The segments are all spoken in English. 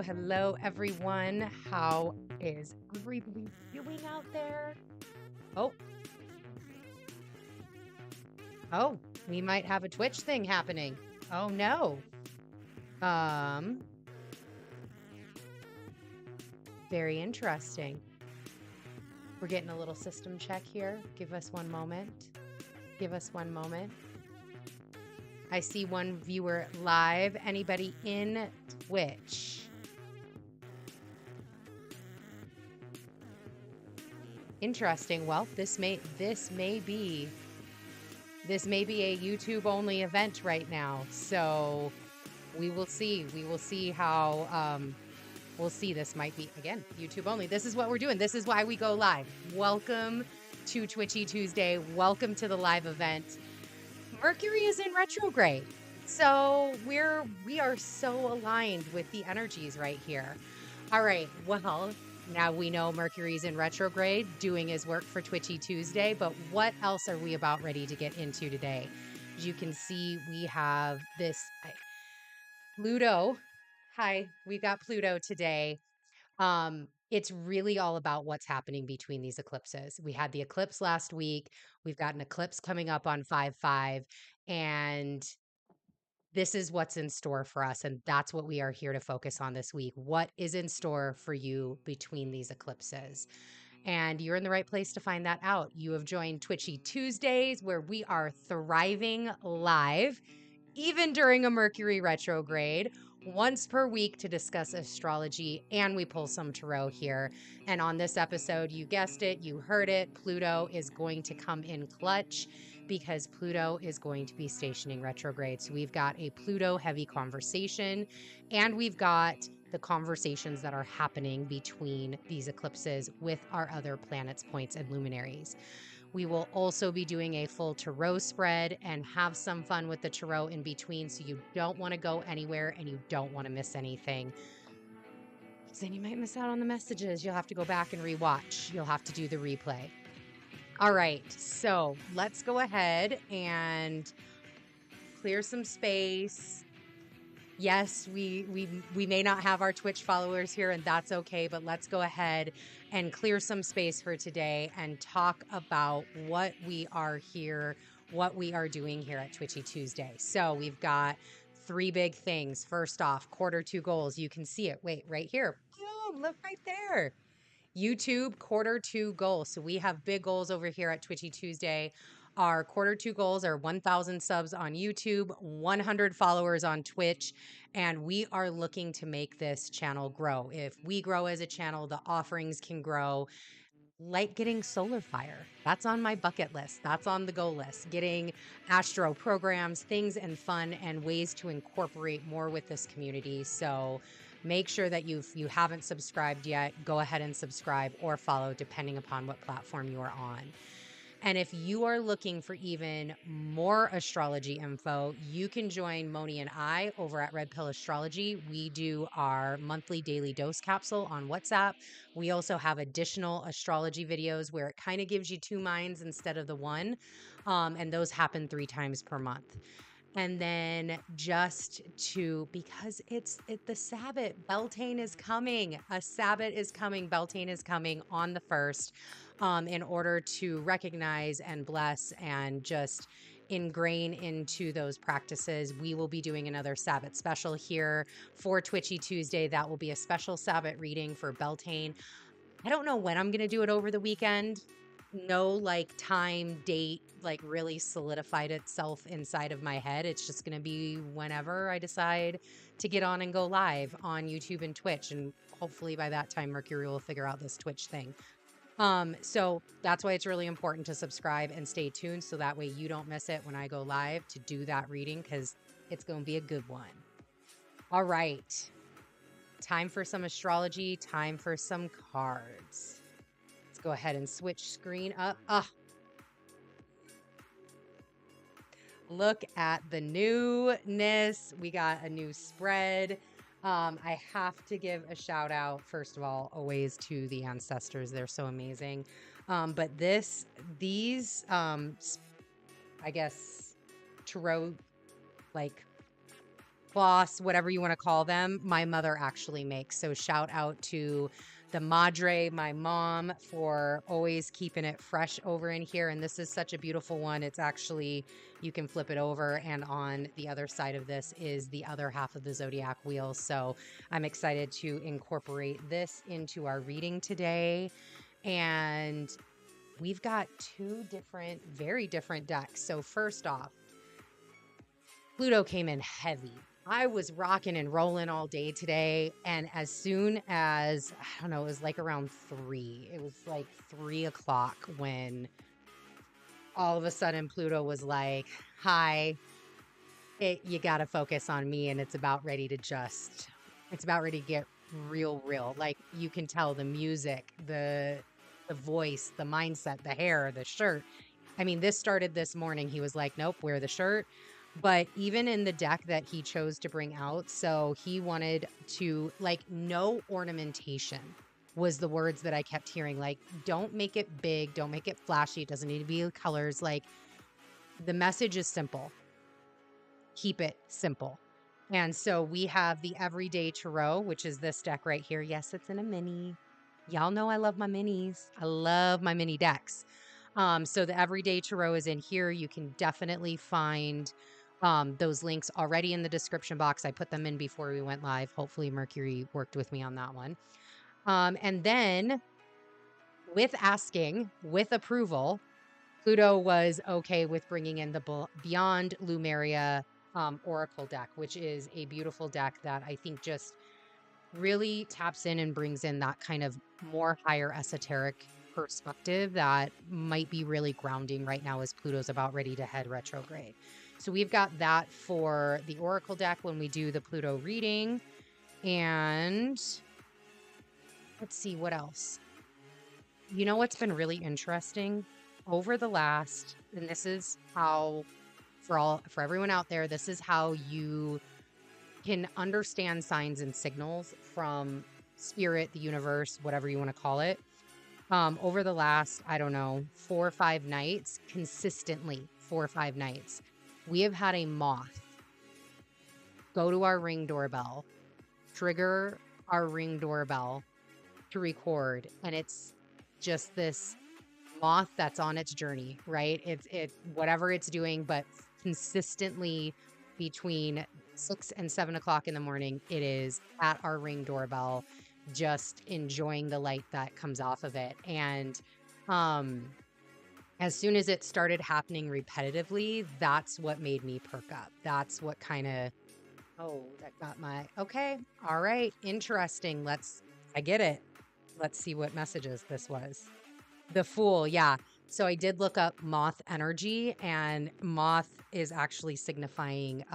Hello, everyone. How is everybody doing out there? Oh, oh, we might have a Twitch thing happening. Oh no. Um, very interesting. We're getting a little system check here. Give us one moment. Give us one moment. I see one viewer live. Anybody in Twitch? Interesting. Well, this may be a YouTube only event right now. So we will see. We will see how we'll see. This might be again YouTube only. This is what we're doing. This is why we go live. Welcome to Twitchy Tuesday. Welcome to the live event. Mercury is in retrograde. So we are so aligned with the energies right here. All right. Well, now we know Mercury's in retrograde doing his work for Twitchy Tuesday, but what else are we about ready to get into today? As you can see, we have this Pluto. Hi, we got Pluto today. It's really all about what's happening between these eclipses. We had the eclipse last week. We've got an eclipse coming up on 5/5, and this is what's in store for us. And that's what we are here to focus on this week. What is in store for you between these eclipses? And you're in the right place to find that out. You have joined Twitchy Tuesdays, where we are thriving live, even during a Mercury retrograde, once per week to discuss astrology, and we pull some tarot here. And on this episode, you guessed it, you heard it, Pluto is going to come in clutch because Pluto is going to be stationing retrograde. So we've got a Pluto heavy conversation, and we've got the conversations that are happening between these eclipses with our other planets, points, and luminaries. We will also be doing a full tarot spread and have some fun with the tarot in between. So you don't want to go anywhere and you don't want to miss anything. Then you might miss out on the messages. You'll have to go back and rewatch. You'll have to do the replay. All right, so let's go ahead and clear some space. Yes, we may not have our Twitch followers here, and that's okay, but let's go ahead and clear some space for today and talk about what we are here, what we are doing here at Twitchy Tuesday. So we've got three big things. First off, Q2 goals. You can see it. Wait, right here. Boom, look right there. YouTube Q2 goals. So we have big goals over here at Twitchy Tuesday. Our Q2 goals are 1,000 subs on YouTube, 100 followers on Twitch, and we are looking to make this channel grow. If we grow as a channel, the offerings can grow. Like getting solar fire. That's on my bucket list. That's on the goal list. Getting astro programs, things and fun and ways to incorporate more with this community. So make sure that you haven't subscribed yet, go ahead and subscribe or follow depending upon what platform you are on. And if you are looking for even more astrology info, you can join Moni and I over at Red Pill Astrology. We do our monthly daily dose capsule on WhatsApp. We also have additional astrology videos where it kind of gives you two minds instead of the one. And those happen 3 times per month. And then just to, because the Sabbath, Beltane is coming. A Sabbath is coming. Beltane is coming on the 1st, in order to recognize and bless and just ingrain into those practices. We will be doing another Sabbath special here for Twitchy Tuesday. That will be a special Sabbath reading for Beltane. I don't know when I'm going to do it over the weekend. No, like time, date, like really solidified itself inside of my head. It's just going to be whenever I decide to get on and go live on YouTube and Twitch. And hopefully by that time, Mercury will figure out this Twitch thing. So that's why it's really important to subscribe and stay tuned. So that way you don't miss it when I go live to do that reading, because it's going to be a good one. All right. Time for some astrology, time for some cards. Let's go ahead and switch screen up. Look at the newness. We got a new spread. I have to give a shout out, first of all, always to the ancestors. They're so amazing. But these, I guess, tarot, like, cloths, whatever you want to call them, my mother actually makes. So shout out to the madre, my mom, for always keeping it fresh over in here. And this is such a beautiful one. It's actually, you can flip it over, and on the other side of this is the other half of the zodiac wheel. So I'm excited to incorporate this into our reading today. And we've got 2 different, very different decks. So first off, Pluto came in heavy. I was rocking and rolling all day today. And as soon as, I don't know, it was like around 3, it was like 3 o'clock when all of a sudden Pluto was like, hi, you got to focus on me. And it's about ready to get real. Like, you can tell the music, the voice, the mindset, the hair, the shirt. I mean, this started this morning. He was like, nope, wear the shirt. But even in the deck that he chose to bring out, so he wanted to, like, no ornamentation was the words that I kept hearing. Like, don't make it big, don't make it flashy, it doesn't need to be colors. Like, the message is simple. Keep it simple. And so we have the Everyday Tarot, which is this deck right here. Yes, it's in a mini. Y'all know I love my minis. I love my mini decks. So the Everyday Tarot is in here. You can definitely find those links already in the description box. I put them in before we went live. Hopefully Mercury worked with me on that one. And then with asking, with approval, Pluto was okay with bringing in the Beyond Lumeria Oracle deck, which is a beautiful deck that I think just really taps in and brings in that kind of more higher esoteric perspective that might be really grounding right now as Pluto's about ready to head retrograde. So we've got that for the Oracle deck when we do the Pluto reading. And let's see what else. You know what's been really interesting over the last, and this is how, for everyone out there, this is how you can understand signs and signals from spirit, the universe, whatever you want to call it. over the last, I don't know, 4 or 5 nights, consistently 4 or 5 nights, we have had a moth go to our Ring doorbell, trigger our Ring doorbell to record, and it's just this moth that's on its journey, right? It whatever it's doing, but consistently between 6 and 7 o'clock in the morning, it is at our Ring doorbell, just enjoying the light that comes off of it. And um as soon as it started happening repetitively, that's what made me perk up. That's what kind of, oh, that got my, okay, all right, interesting. I get it. Let's see what messages this was. The Fool, yeah. So I did look up moth energy, and moth is actually signifying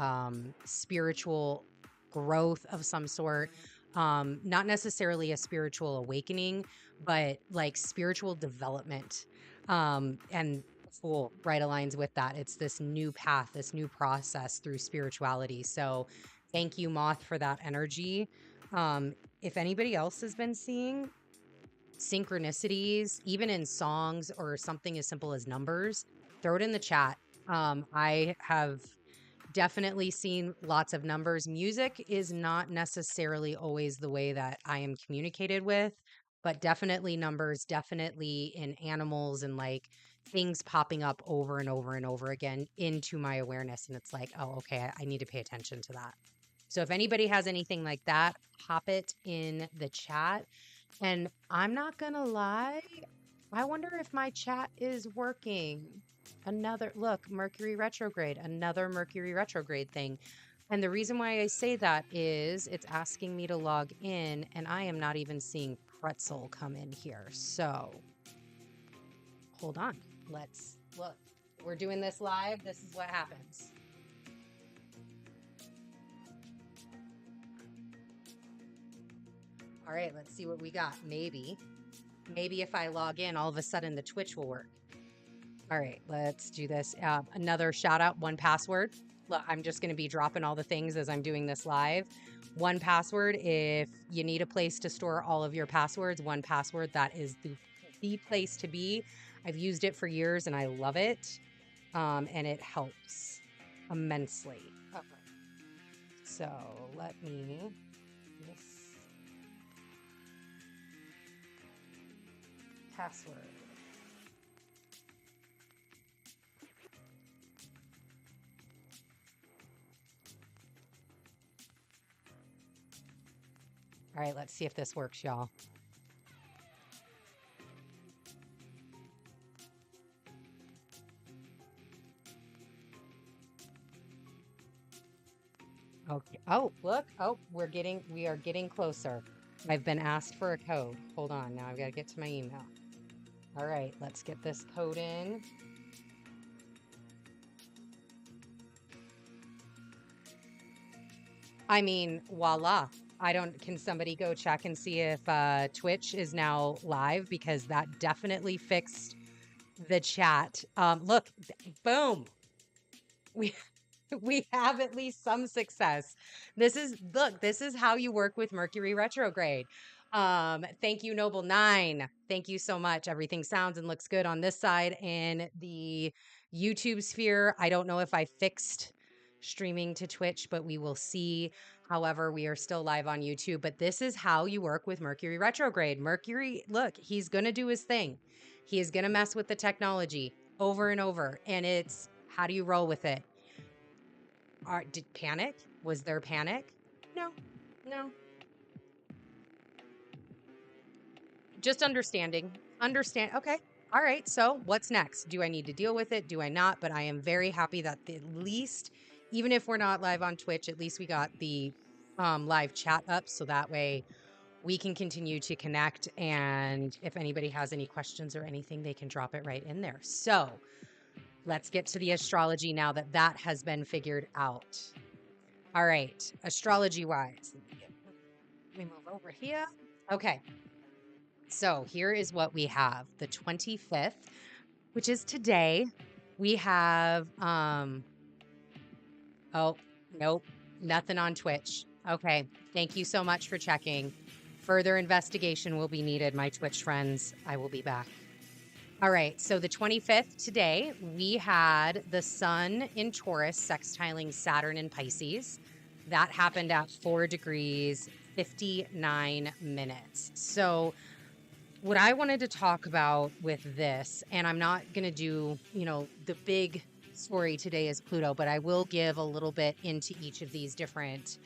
spiritual growth of some sort. Not necessarily a spiritual awakening, but like spiritual development. And Fool right aligns with that. It's this new path, this new process through spirituality. So thank you, moth, for that energy. If anybody else has been seeing synchronicities, even in songs or something as simple as numbers, throw it in the chat. I have definitely seen lots of numbers. Music is not necessarily always the way that I am communicated with, but definitely numbers, definitely in animals and like things popping up over and over and over again into my awareness. And it's like, oh, okay, I need to pay attention to that. So if anybody has anything like that, pop it in the chat. And I'm not gonna lie, I wonder if my chat is working. Another look, Mercury retrograde, another Mercury retrograde thing. And the reason why I say that is it's asking me to log in, and I am not even seeing Pretzel come in here. So hold on. Let's look. We're doing this live. This is what happens. All right, let's see what we got. Maybe if I log in, all of a sudden the Twitch will work. All right, let's do this. Another shout out, 1Password. Look, I'm just going to be dropping all the things as I'm doing this live. 1Password, if you need a place to store all of your passwords, 1Password, that is the place to be. I've used it for years and I love it. And it helps immensely. Okay. So let me password. All right, let's see if this works, y'all. Okay. Oh, look. Oh, we are getting closer. I've been asked for a code. Hold on. Now I've got to get to my email. All right, let's get this code in. I mean, voila. Can somebody go check and see if Twitch is now live, because that definitely fixed the chat. Look, boom. We have at least some success. This is how you work with Mercury retrograde. Thank you, Noble 9. Thank you so much. Everything sounds and looks good on this side in the YouTube sphere. I don't know if I fixed streaming to Twitch, but we will see. However, we are still live on YouTube, but this is how you work with Mercury retrograde. Mercury, look, he's going to do his thing. He is going to mess with the technology over and over. And it's, how do you roll with it? Did panic? Was there panic? No. Just understanding. Okay. All right. So what's next? Do I need to deal with it? Do I not? But I am very happy that at least, even if we're not live on Twitch, at least we got the live chat up. So that way we can continue to connect. And if anybody has any questions or anything, they can drop it right in there. So let's get to the astrology now that has been figured out. All right, astrology-wise, let me move over here. Okay, so here is what we have. The 25th, which is today, we have, oh, nope, nothing on Twitch. Okay, thank you so much for checking. Further investigation will be needed, my Twitch friends. I will be back. All right, so the 25th today, we had the sun in Taurus sextiling Saturn in Pisces. That happened at 4 degrees, 59 minutes. So what I wanted to talk about with this, and I'm not going to do, the big story today is Pluto, but I will give a little bit into each of these different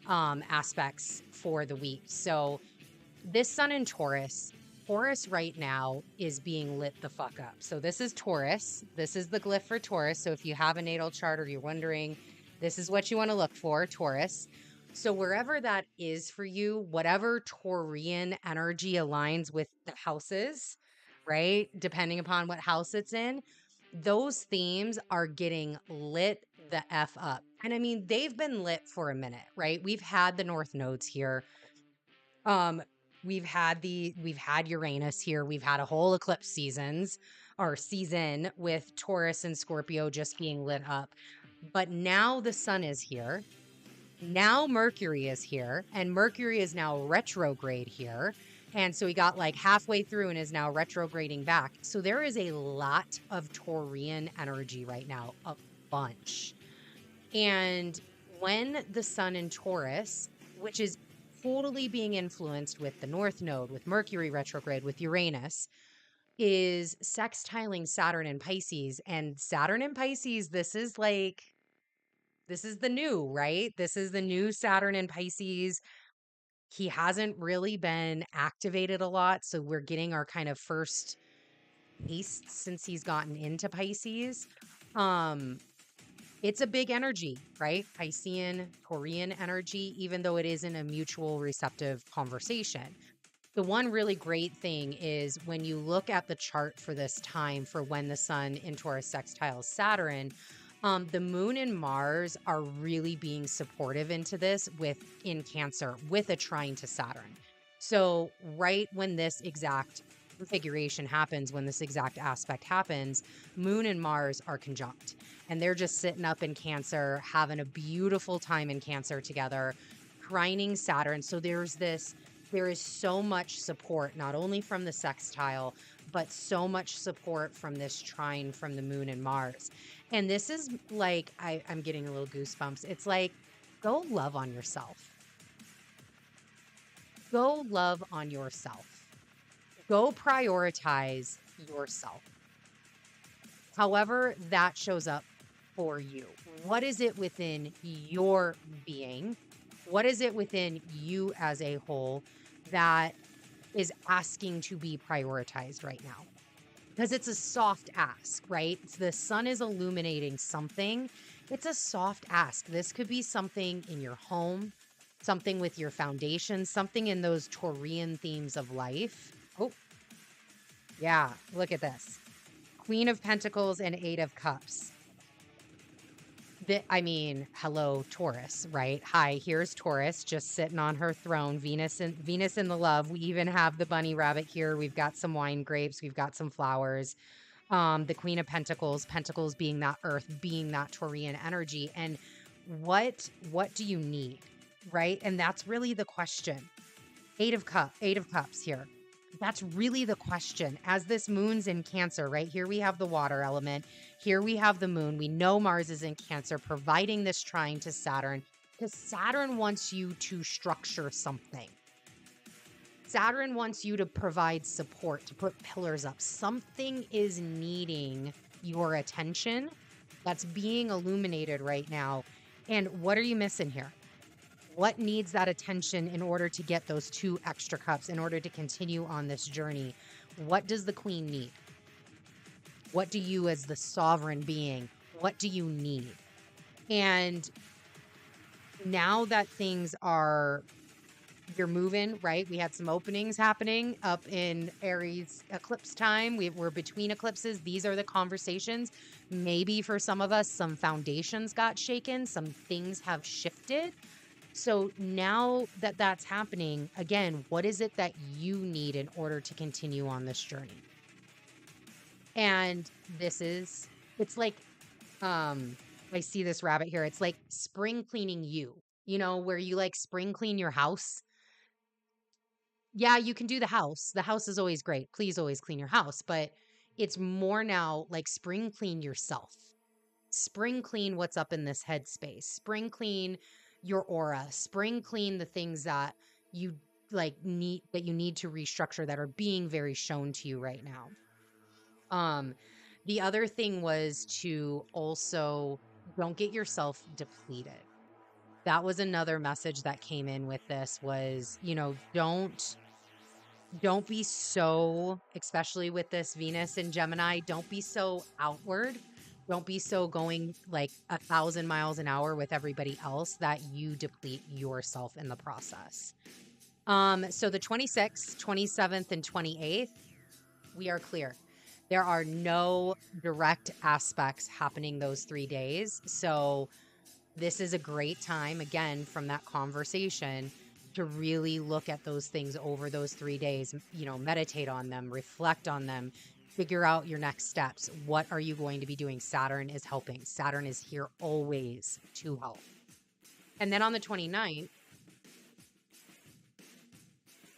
aspects for the week. So this sun in Taurus right now is being lit the fuck up. So this is Taurus. This is the glyph for Taurus. So if you have a natal chart or you're wondering, this is what you want to look for, Taurus. So wherever that is for you, whatever Taurian energy aligns with the houses, right? Depending upon what house it's in, those themes are getting lit the F up. And I mean, they've been lit for a minute, right? We've had the North nodes here. Um, we've had Uranus here. We've had a whole eclipse season with Taurus and Scorpio just being lit up. But now the sun is here. Now Mercury is here, and Mercury is now retrograde here. And so he got like halfway through and is now retrograding back. So there is a lot of Taurian energy right now, a bunch. And when the sun in Taurus, which is totally being influenced with the North Node, with Mercury retrograde, with Uranus, is sextiling Saturn in Pisces. And Saturn in Pisces, this is the new, right? This is the new Saturn in Pisces. He hasn't really been activated a lot. So we're getting our kind of first taste since he's gotten into Pisces. It's a big energy, right? Piscean, Taurian energy, even though it isn't a mutual receptive conversation. The one really great thing is when you look at the chart for this time for when the sun in Taurus sextiles Saturn, the moon and Mars are really being supportive into this in Cancer with a trine to Saturn. So right when this exact configuration happens, when this exact aspect happens, moon and Mars are conjunct and they're just sitting up in Cancer, having a beautiful time in Cancer together, trining Saturn. So there is so much support, not only from the sextile, but so much support from this trine from the moon and Mars. And this is like, I'm getting a little goosebumps. It's like, go love on yourself. Go love on yourself. Go prioritize yourself. However that shows up for you. What is it within your being? What is it within you as a whole that is asking to be prioritized right now? Because it's a soft ask, right? The sun is illuminating something. It's a soft ask. This could be something in your home, something with your foundation, something in those Taurian themes of life. Oh, yeah, look at this. Queen of Pentacles and Eight of Cups. Hello, Taurus, right? Hi, here's Taurus just sitting on her throne, Venus in the love. We even have the bunny rabbit here. We've got some wine grapes. We've got some flowers. The Queen of Pentacles being that earth, being that Taurian energy. And what do you need, right? And that's really the question. Eight of Cups here. That's really the question. As this moon's in Cancer, right? Here we have the water element. Here we have the moon. We know Mars is in Cancer, providing this trine to Saturn, because Saturn wants you to structure something. Saturn wants you to provide support, to put pillars up. Something is needing your attention that's being illuminated right now. And what are you missing here? What needs that attention in order to get those 2 extra cups, in order to continue on this journey? What does the queen need? What do you, as the sovereign being, what do you need? And now that you're moving, right? We had some openings happening up in Aries eclipse time. We're between eclipses. These are the conversations. Maybe for some of us, some foundations got shaken. Some things have shifted. So now that that's happening, again, what is it that you need in order to continue on this journey? And it's like, I see this rabbit here. It's like spring cleaning you, where you like spring clean your house. Yeah, you can do the house. The house is always great. Please always clean your house. But it's more now like spring clean yourself. Spring clean what's up in this headspace. Spring clean your aura. Spring clean the things that you you need to restructure that are being very shown to you right now. Um, the other thing was to also don't get yourself depleted. That was another message that came in with this was, don't be so, especially with this Venus in Gemini, don't be so outward. Don't be so going like 1,000 miles an hour with everybody else that you deplete yourself in the process. So the 26th, 27th, and 28th, we are clear. There are no direct aspects happening those 3 days. So this is a great time, again, from that conversation to really look at those things over those 3 days, meditate on them, reflect on them, figure out your next steps. What are you going to be doing? Saturn is helping. Saturn is here always to help. And then on the 29th,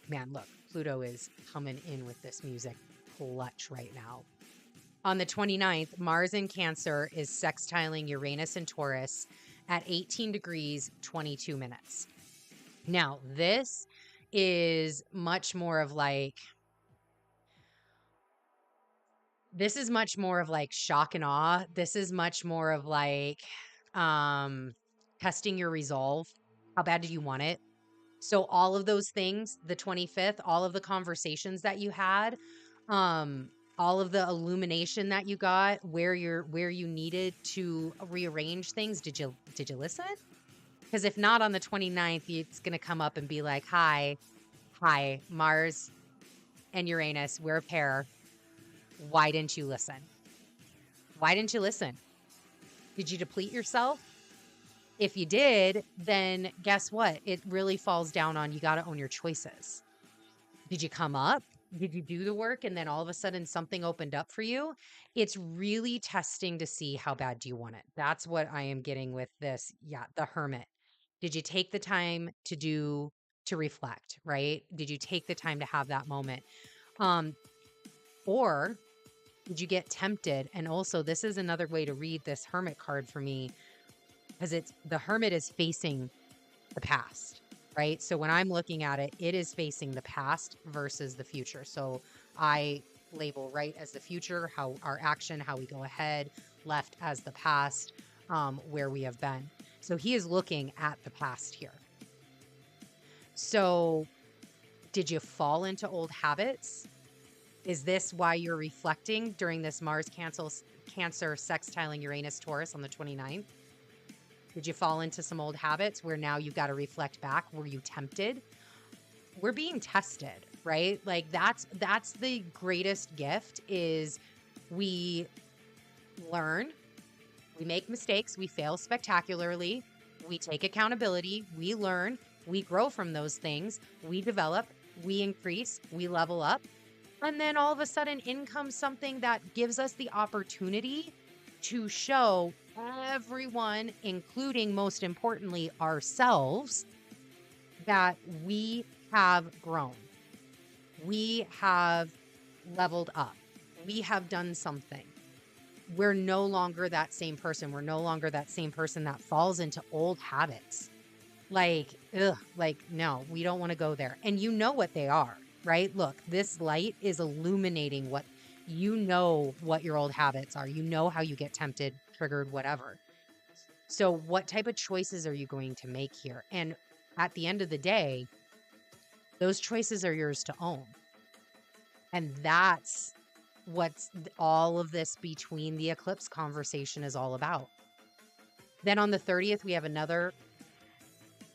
man, look, Pluto is coming in with this music clutch right now. On the 29th, Mars in Cancer is sextiling Uranus and Taurus at 18 degrees, 22 minutes. Now, this is much more of like shock and awe. This is much more of like testing your resolve. How bad do you want it? So all of those things, the 25th, all of the conversations that you had, all of the illumination that you got, where you needed to rearrange things, did you listen? Because if not, on the 29th, it's going to come up and be like, hi, Mars and Uranus, we're a pair. Why didn't you listen? Why didn't you listen? Did you deplete yourself? If you did, then guess what? It really falls down on you got to own your choices. Did you come up? Did you do the work? And then all of a sudden something opened up for you? It's really testing to see how bad do you want it. That's what I am getting with this. Yeah, the Hermit. Did you take the time to reflect, right? Did you take the time to have that moment? Or did you get tempted? And also, this is another way to read this Hermit card for me, because the Hermit is facing the past, right? So when I'm looking at it, it is facing the past versus the future. So I label right as the future, how our action, how we go ahead, left as the past, where we have been. So he is looking at the past here. So did you fall into old habits? Is this why you're reflecting during this Mars Cancer sextiling Uranus Taurus on the 29th? Did you fall into some old habits where now you've got to reflect back? Were you tempted? We're being tested, right? Like that's the greatest gift is we learn, we make mistakes, we fail spectacularly, we take accountability, we learn, we grow from those things, we develop, we increase, we level up. And then all of a sudden in comes something that gives us the opportunity to show everyone, including most importantly ourselves, that we have grown. We have leveled up. We have done something. We're no longer that same person. We're no longer that same person that falls into old habits. No, we don't want to go there. And you know what they are, right? Look, this light is illuminating what your old habits are. You know how you get tempted, triggered, whatever. So what type of choices are you going to make here? And at the end of the day, those choices are yours to own. And that's what's all of this between the eclipse conversation is all about. Then on the 30th, we have another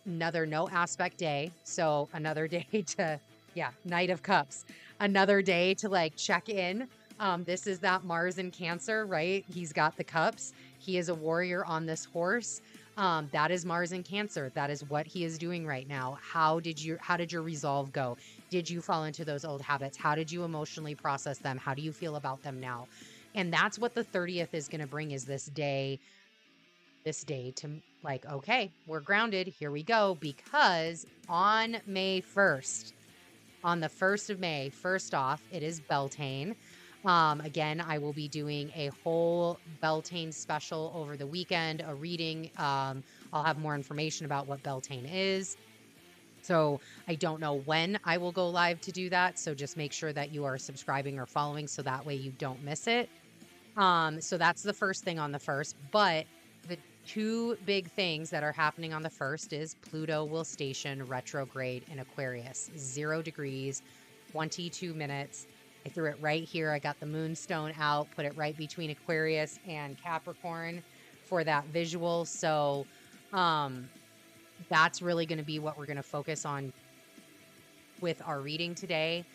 no aspect day. So another day to, Knight of Cups, another day to check in. This is that Mars in Cancer, right? He's got the cups. He is a warrior on this horse. That is Mars in Cancer. That is what he is doing right now. How did your resolve go? Did you fall into those old habits? How did you emotionally process them? How do you feel about them now? And that's what the 30th is going to bring, is this day to okay, we're grounded. Here we go. Because on May 1st, On the 1st of May, first off, it is Beltane. Again, I will be doing a whole Beltane special over the weekend, a reading. I'll have more information about what Beltane is. So I don't know when I will go live to do that. So just make sure that you are subscribing or following so that way you don't miss it. So that's the first thing on the 1st. But the two big things that are happening on the 1st is Pluto will station retrograde in Aquarius, 0 degrees, 22 minutes. I threw it right here. I got the moonstone out, put it right between Aquarius and Capricorn for that visual. So that's really going to be what we're going to focus on with our reading today.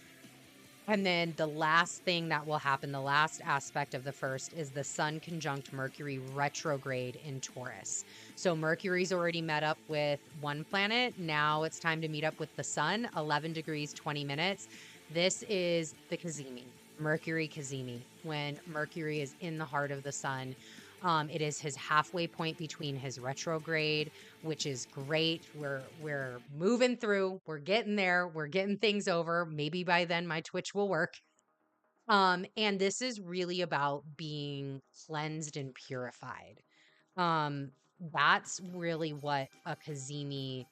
And then the last thing that will happen, the last aspect of the 1st, is the Sun conjunct Mercury retrograde in Taurus. So Mercury's already met up with one planet. Now it's time to meet up with the Sun, 11 degrees, 20 minutes. This is the Cazimi, Mercury Cazimi, when Mercury is in the heart of the Sun. It is his halfway point between his retrograde, which is great. We're moving through. We're getting there. We're getting things over. Maybe by then my Twitch will work. And this is really about being cleansed and purified. That's really what a Kazemi,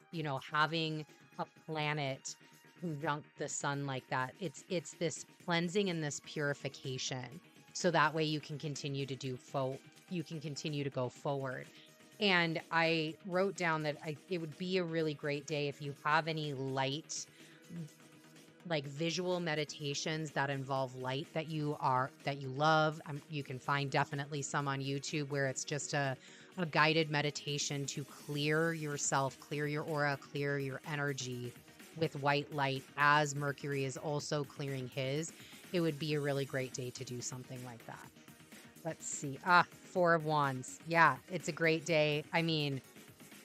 having a planet conjunct the sun like that. It's this cleansing and this purification. So that way you can continue to you can continue to go forward. And I wrote down that it would be a really great day if you have any light, like visual meditations that involve light that you love. You can find definitely some on YouTube where it's just a guided meditation to clear yourself, clear your aura, clear your energy with white light as Mercury is also clearing his. It would be a really great day to do something like that. Let's see. 4 of Wands. Yeah, it's a great day. I mean,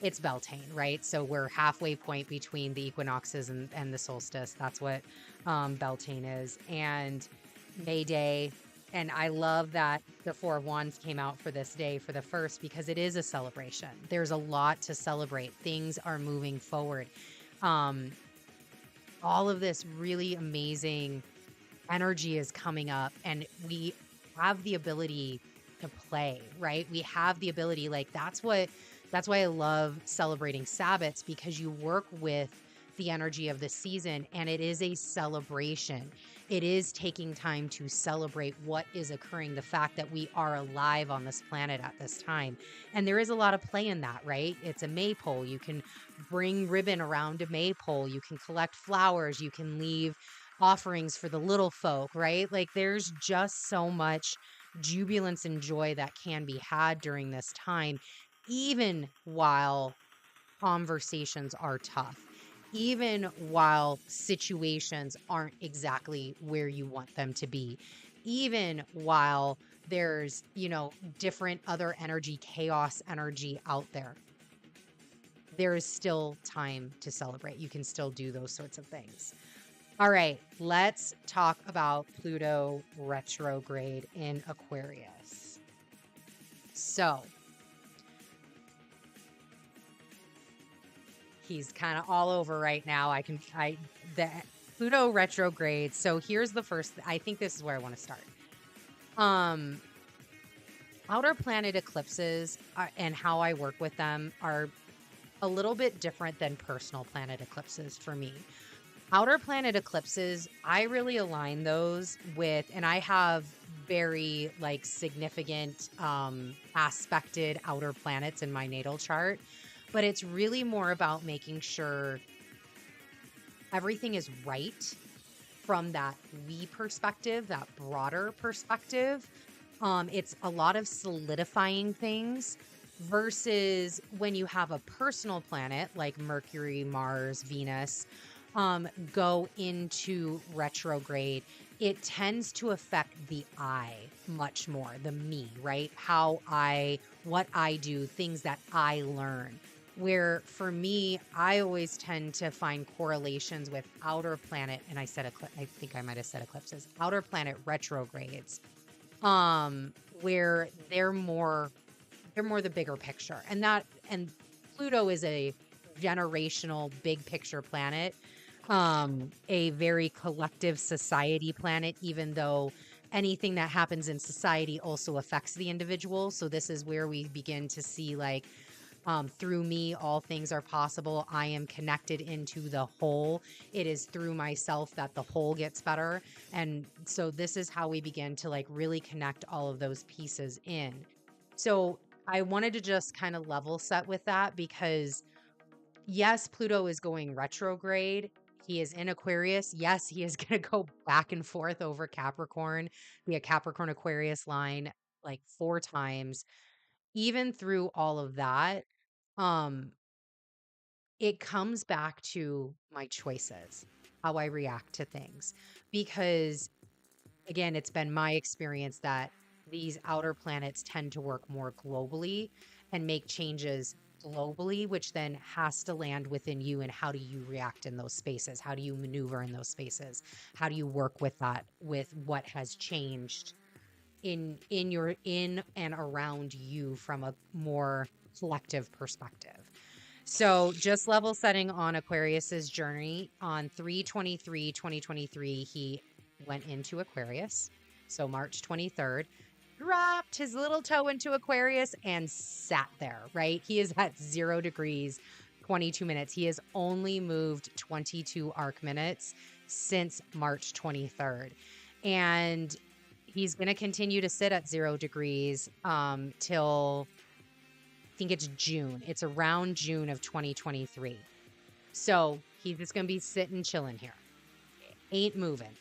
it's Beltane, right? So we're halfway point between the equinoxes and the solstice. That's what Beltane is. And May Day. And I love that the 4 of Wands came out for this day for the 1st because it is a celebration. There's a lot to celebrate. Things are moving forward. All of this really amazing energy is coming up, and we have the ability to play, right? We have the ability, that's why I love celebrating Sabbats, because you work with the energy of the season and it is a celebration. It is taking time to celebrate what is occurring, the fact that we are alive on this planet at this time. And there is a lot of play in that, right? It's a maypole. You can bring ribbon around a maypole. You can collect flowers. You can leave offerings for the little folk, right? There's just so much jubilance and joy that can be had during this time, even while conversations are tough, even while situations aren't exactly where you want them to be, even while there's, different other energy, chaos energy out there. There is still time to celebrate. You can still do those sorts of things. All right, let's talk about Pluto retrograde in Aquarius. So he's kind of all over right now. The Pluto retrograde. So here's the first, I think this is where I want to start. Outer planet eclipses and how I work with them are a little bit different than personal planet eclipses for me. Outer planet eclipses, I really align those with, and I have very significant aspected outer planets in my natal chart, but it's really more about making sure everything is right from that we perspective, that broader perspective. It's a lot of solidifying things versus when you have a personal planet like Mercury, Mars, Venus, go into retrograde, it tends to affect the I much more, the me, right? What I do, things that I learn. Where for me, I always tend to find correlations with outer planet, and I think I might have said eclipses, outer planet retrogrades, where they're more the bigger picture. And Pluto is a generational big picture planet. a very collective society planet, even though anything that happens in society also affects the individual. So this is where we begin to see like, through me, all things are possible. I am connected into the whole. It is through myself that the whole gets better. And so this is how we begin to like really connect all of those pieces in. So I wanted to just kind of level set with that because yes, Pluto is going retrograde. He is in Aquarius. Yes, he is going to go back and forth over Capricorn, be a Capricorn Aquarius line like 4 times. Even through all of that, um, it comes back to my choices, how I react to things. Because again, it's been my experience that these outer planets tend to work more globally and make changes globally, which then has to land within you. And how do you react in those spaces? How do you maneuver in those spaces? How do you work with that, with what has changed in and around you from a more collective perspective? So just level setting on Aquarius's journey on 3/23/2023, he went into Aquarius. So March 23rd, dropped his little toe into Aquarius and sat there, right? He is at 0 degrees, 22 minutes. He has only moved 22 arc minutes since March 23rd. And he's going to continue to sit at 0 degrees till I think it's June. It's around June of 2023. So he's just going to be sitting, chilling here. Ain't moving.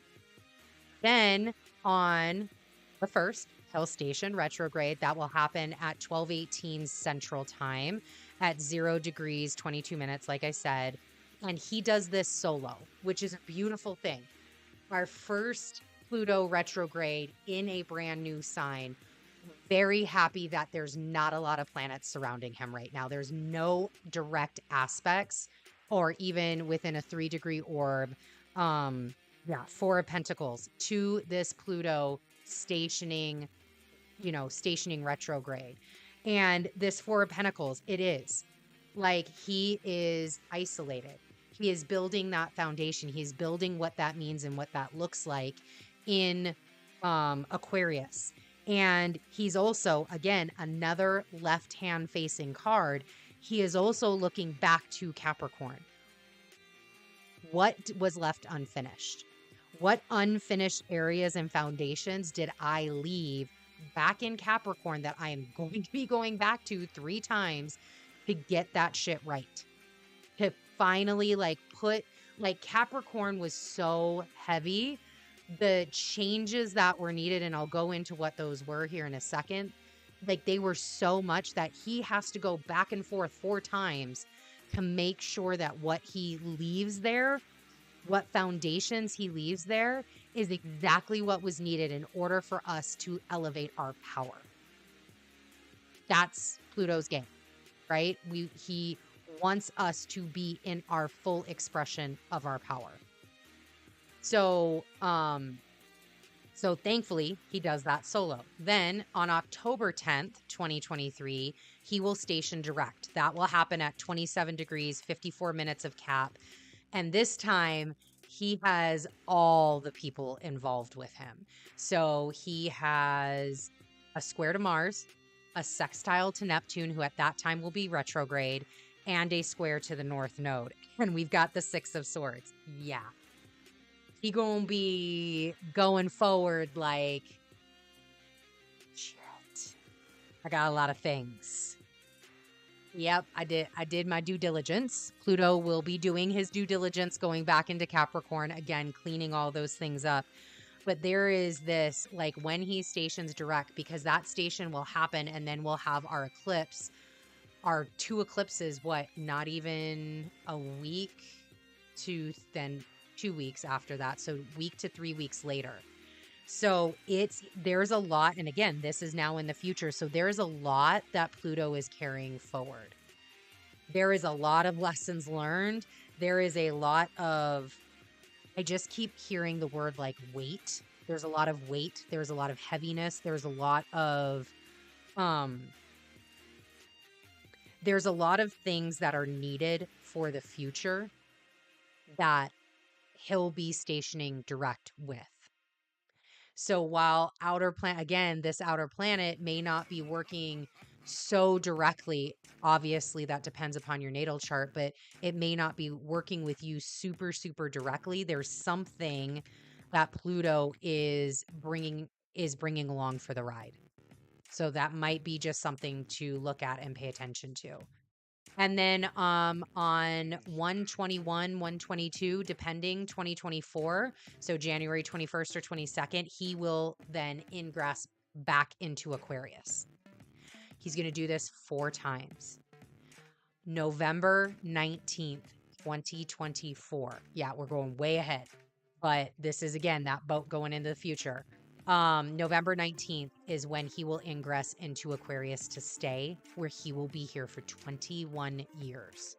Then on the 1st, he'll station retrograde. That will happen at 12:18 Central Time at 0 degrees, 22 minutes, like I said. And he does this solo, which is a beautiful thing. Our first Pluto retrograde in a brand new sign. Very happy that there's not a lot of planets surrounding him right now. There's no direct aspects or even within a 3-degree orb. Yeah, 4 of Pentacles to this Pluto stationing, stationing retrograde. And this 4 of Pentacles, it is like he is isolated. He is building that foundation. He's building what that means and what that looks like in Aquarius. And he's also, again, another left-hand facing card. He is also looking back to Capricorn. What was left unfinished? What unfinished areas and foundations did I leave back in Capricorn that I am going to be going back to 3 times to get that shit right? To finally Capricorn was so heavy. The changes that were needed, and I'll go into what those were here in a second, like they were so much that he has to go back and forth 4 times to make sure that what he leaves there, what foundations he leaves there, is exactly what was needed in order for us to elevate our power. That's Pluto's game, right? He wants us to be in our full expression of our power. So thankfully he does that solo. Then on October 10th, 2023, he will station direct. That will happen at 27 degrees, 54 minutes of Cap. And this time he has all the people involved with him. So he has a square to Mars, a sextile to Neptune, who at that time will be retrograde, and a square to the North Node. And we've got the 6 of Swords. Yeah. He gonna be going forward like, shit, I got a lot of things. Yep, I did my due diligence. Pluto will be doing his due diligence, going back into Capricorn, again, cleaning all those things up. But there is this, like when he stations direct, because that station will happen and then we'll have our eclipse, our 2 eclipses, not even a week to then 2 weeks after that. So week to 3 weeks later. So there's a lot. And again, this is now in the future. So there's a lot that Pluto is carrying forward. There is a lot of lessons learned. There is a lot of, I just keep hearing the word like weight. There's a lot of weight. There's a lot of heaviness. There's a lot of things that are needed for the future that he'll be stationing direct with. So while this outer planet may not be working so directly, obviously that depends upon your natal chart, but it may not be working with you super, super directly. There's something that Pluto is bringing along for the ride. So that might be just something to look at and pay attention to. And then on 121, 122, depending 2024, so January 21st or 22nd, he will then ingress back into Aquarius. He's going to do this 4 times. November 19th, 2024. Yeah, we're going way ahead. But this is, again, that boat going into the future. November 19th is when he will ingress into Aquarius to stay, where he will be here for 21 years.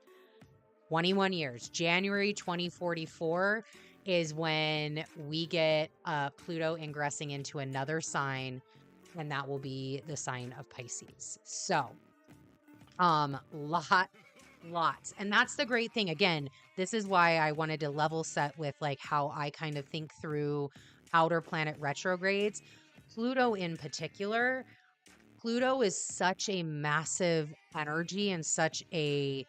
21 years. January 2044 is when we get Pluto ingressing into another sign, and that will be the sign of Pisces. So, lots. And that's the great thing. Again, this is why I wanted to level set with like how I kind of think through outer planet retrogrades. Pluto in particular, Pluto is such a massive energy and such a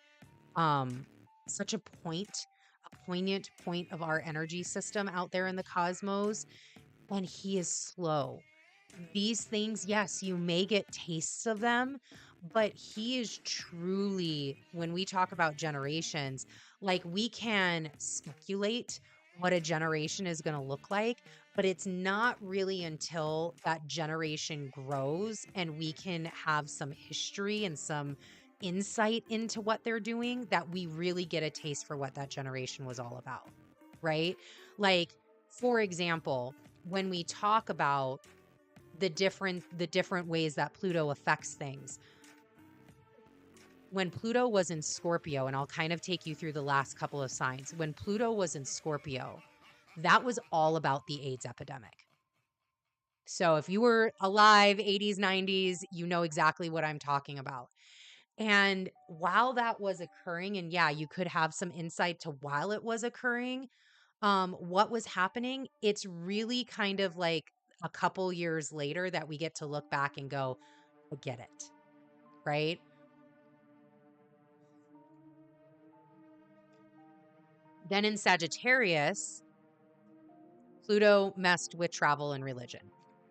poignant point of our energy system out there in the cosmos, and he is slow. These things, yes, you may get tastes of them, but he is truly, when we talk about generations, like we can speculate what a generation is going to look like, but it's not really until that generation grows and we can have some history and some insight into what they're doing that we really get a taste for what that generation was all about, right? Like, for example, when we talk about the different ways that Pluto affects things. When Pluto was in Scorpio, and I'll kind of take you through the last couple of signs. When Pluto was in Scorpio, that was all about the AIDS epidemic. So if you were alive 80s, 90s, you know exactly what I'm talking about. And while that was occurring, and yeah, you could have some insight to while it was occurring, what was happening, it's really kind of like a couple years later that we get to look back and go, I get it, right? Then in Sagittarius, Pluto messed with travel and religion.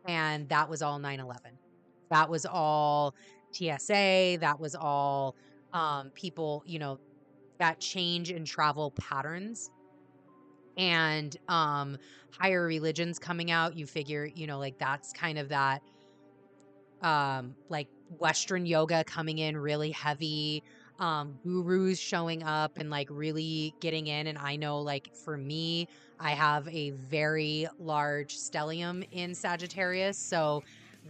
And that was all 9/11. That was all TSA. That was all people, that change in travel patterns and higher religions coming out. You figure, like that's kind of that like Western yoga coming in really heavy, gurus showing up and like really getting in. And I know, like, for me, I have a very large stellium in Sagittarius. So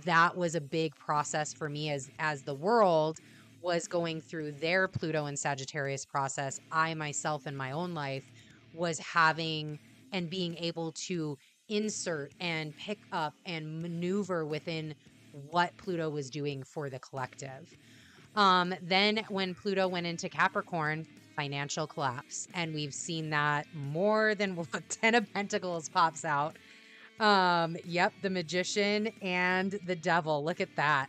that was a big process for me as the world was going through their Pluto and Sagittarius process. I myself in my own life was having and being able to insert and pick up and maneuver within what Pluto was doing for the collective. Then when Pluto went into Capricorn, financial collapse. And we've seen that more than what 10 of Pentacles pops out. Yep, the Magician and the Devil. Look at that.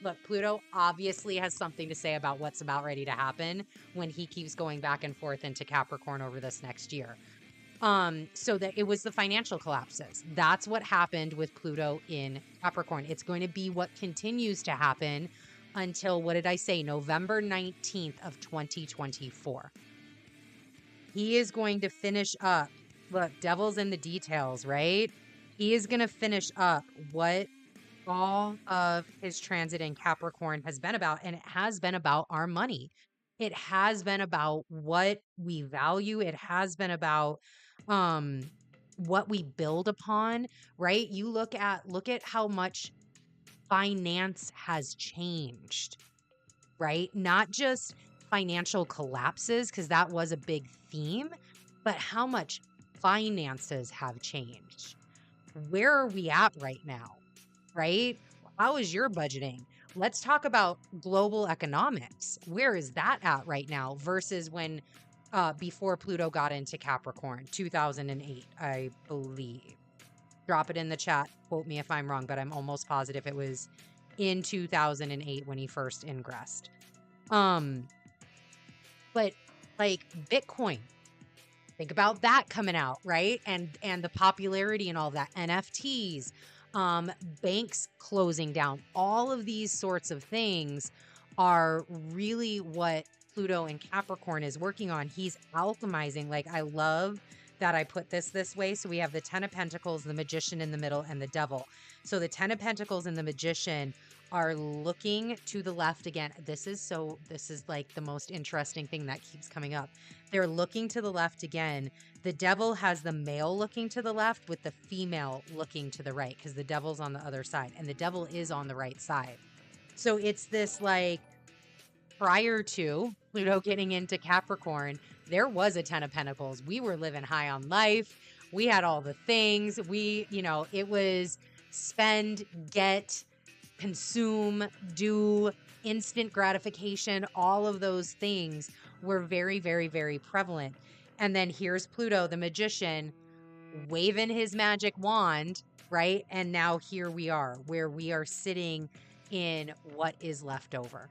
Look, Pluto obviously has something to say about what's about ready to happen when he keeps going back and forth into Capricorn over this next year. So that it was the financial collapses. That's what happened with Pluto in Capricorn. It's going to be what continues to happen until, what did I say? November 19th of 2024. He is going to finish up. Look, devil's in the details, right? He is going to finish up what all of his transit in Capricorn has been about, and it has been about our money. It has been about what we value. It has been about what we build upon, right? You look at how much finance has changed, right? Not just financial collapses, because that was a big theme, but how much finances have changed. Where are we at right now? Right? How is your budgeting? Let's talk about global economics. Where is that at right now versus when before Pluto got into Capricorn, 2008, I believe. Drop it in the chat. Quote me if I'm wrong, but I'm almost positive it was in 2008 when he first ingressed. But like Bitcoin, think about that coming out, right? And the popularity and all that, NFTs, banks closing down, all of these sorts of things are really what Pluto and Capricorn is working on. He's alchemizing. Like, I love that I put this way. So we have the 10 of Pentacles, the Magician in the middle, and the Devil. So the 10 of Pentacles and the Magician are looking to the left again. This is like the most interesting thing that keeps coming up. They're looking to the left again. The Devil has the male looking to the left with the female looking to the right, because the Devil's on the other side and the Devil is on the right side. So it's this, like, prior to Pluto getting into Capricorn, there was a 10 of Pentacles. We were living high on life. We had all the things. It was spend, get, consume, do, instant gratification. All of those things were very, very, very prevalent. And then here's Pluto, the Magician, waving his magic wand, right? And now here we are, where we are sitting in what is left over,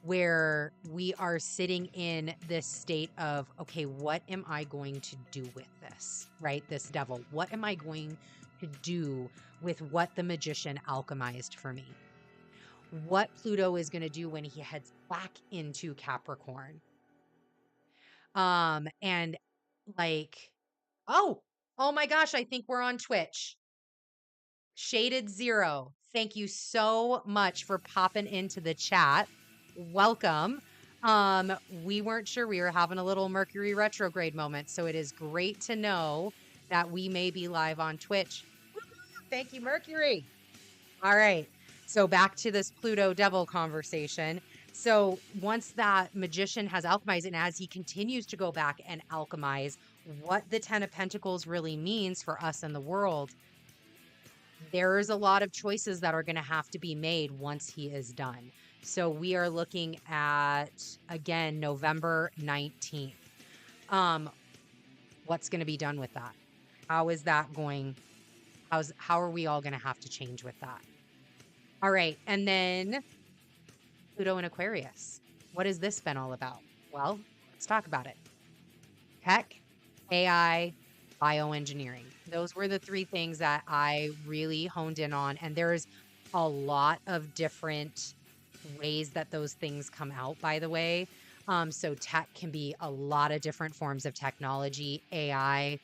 where we are sitting in this state of, okay, what am I going to do with this, right? This Devil, what am I going to do with what the Magician alchemized for me? What Pluto is going to do when he heads back into Capricorn. And like, oh my gosh, I think we're on Twitch. Shaded Zero, thank you so much for popping into the chat. Welcome. We weren't sure, we were having a little Mercury retrograde moment, so it is great to know that we may be live on Twitch. Thank you, Mercury. All right, so back to this Pluto Devil conversation. So once that Magician has alchemized, and as he continues to go back and alchemize what the 10 of Pentacles really means for us in the world, there's a lot of choices that are going to have to be made once he is done. So we are looking at, again, November 19th. What's going to be done with that? How is that going? How are we all going to have to change with that? All right. And then Pluto in Aquarius. What has this been all about? Well, let's talk about it. Tech, AI, bioengineering. Those were the three things that I really honed in on. And there's a lot of different ways that those things come out, by the way. So tech can be a lot of different forms of technology. AI,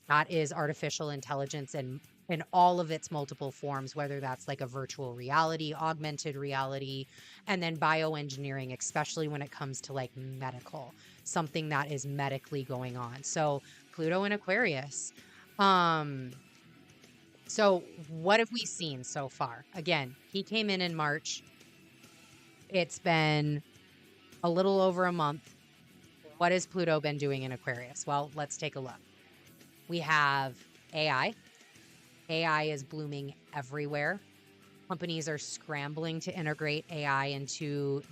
that is artificial intelligence and in all of its multiple forms, whether that's like a virtual reality, augmented reality, and then bioengineering, especially when it comes to like medical, something that is medically going on. So Pluto in Aquarius. So what have we seen so far? Again, he came in March. It's been a little over a month. What has Pluto been doing in Aquarius? Well, let's take a look. We have AI. AI is blooming everywhere. Companies are scrambling to integrate AI into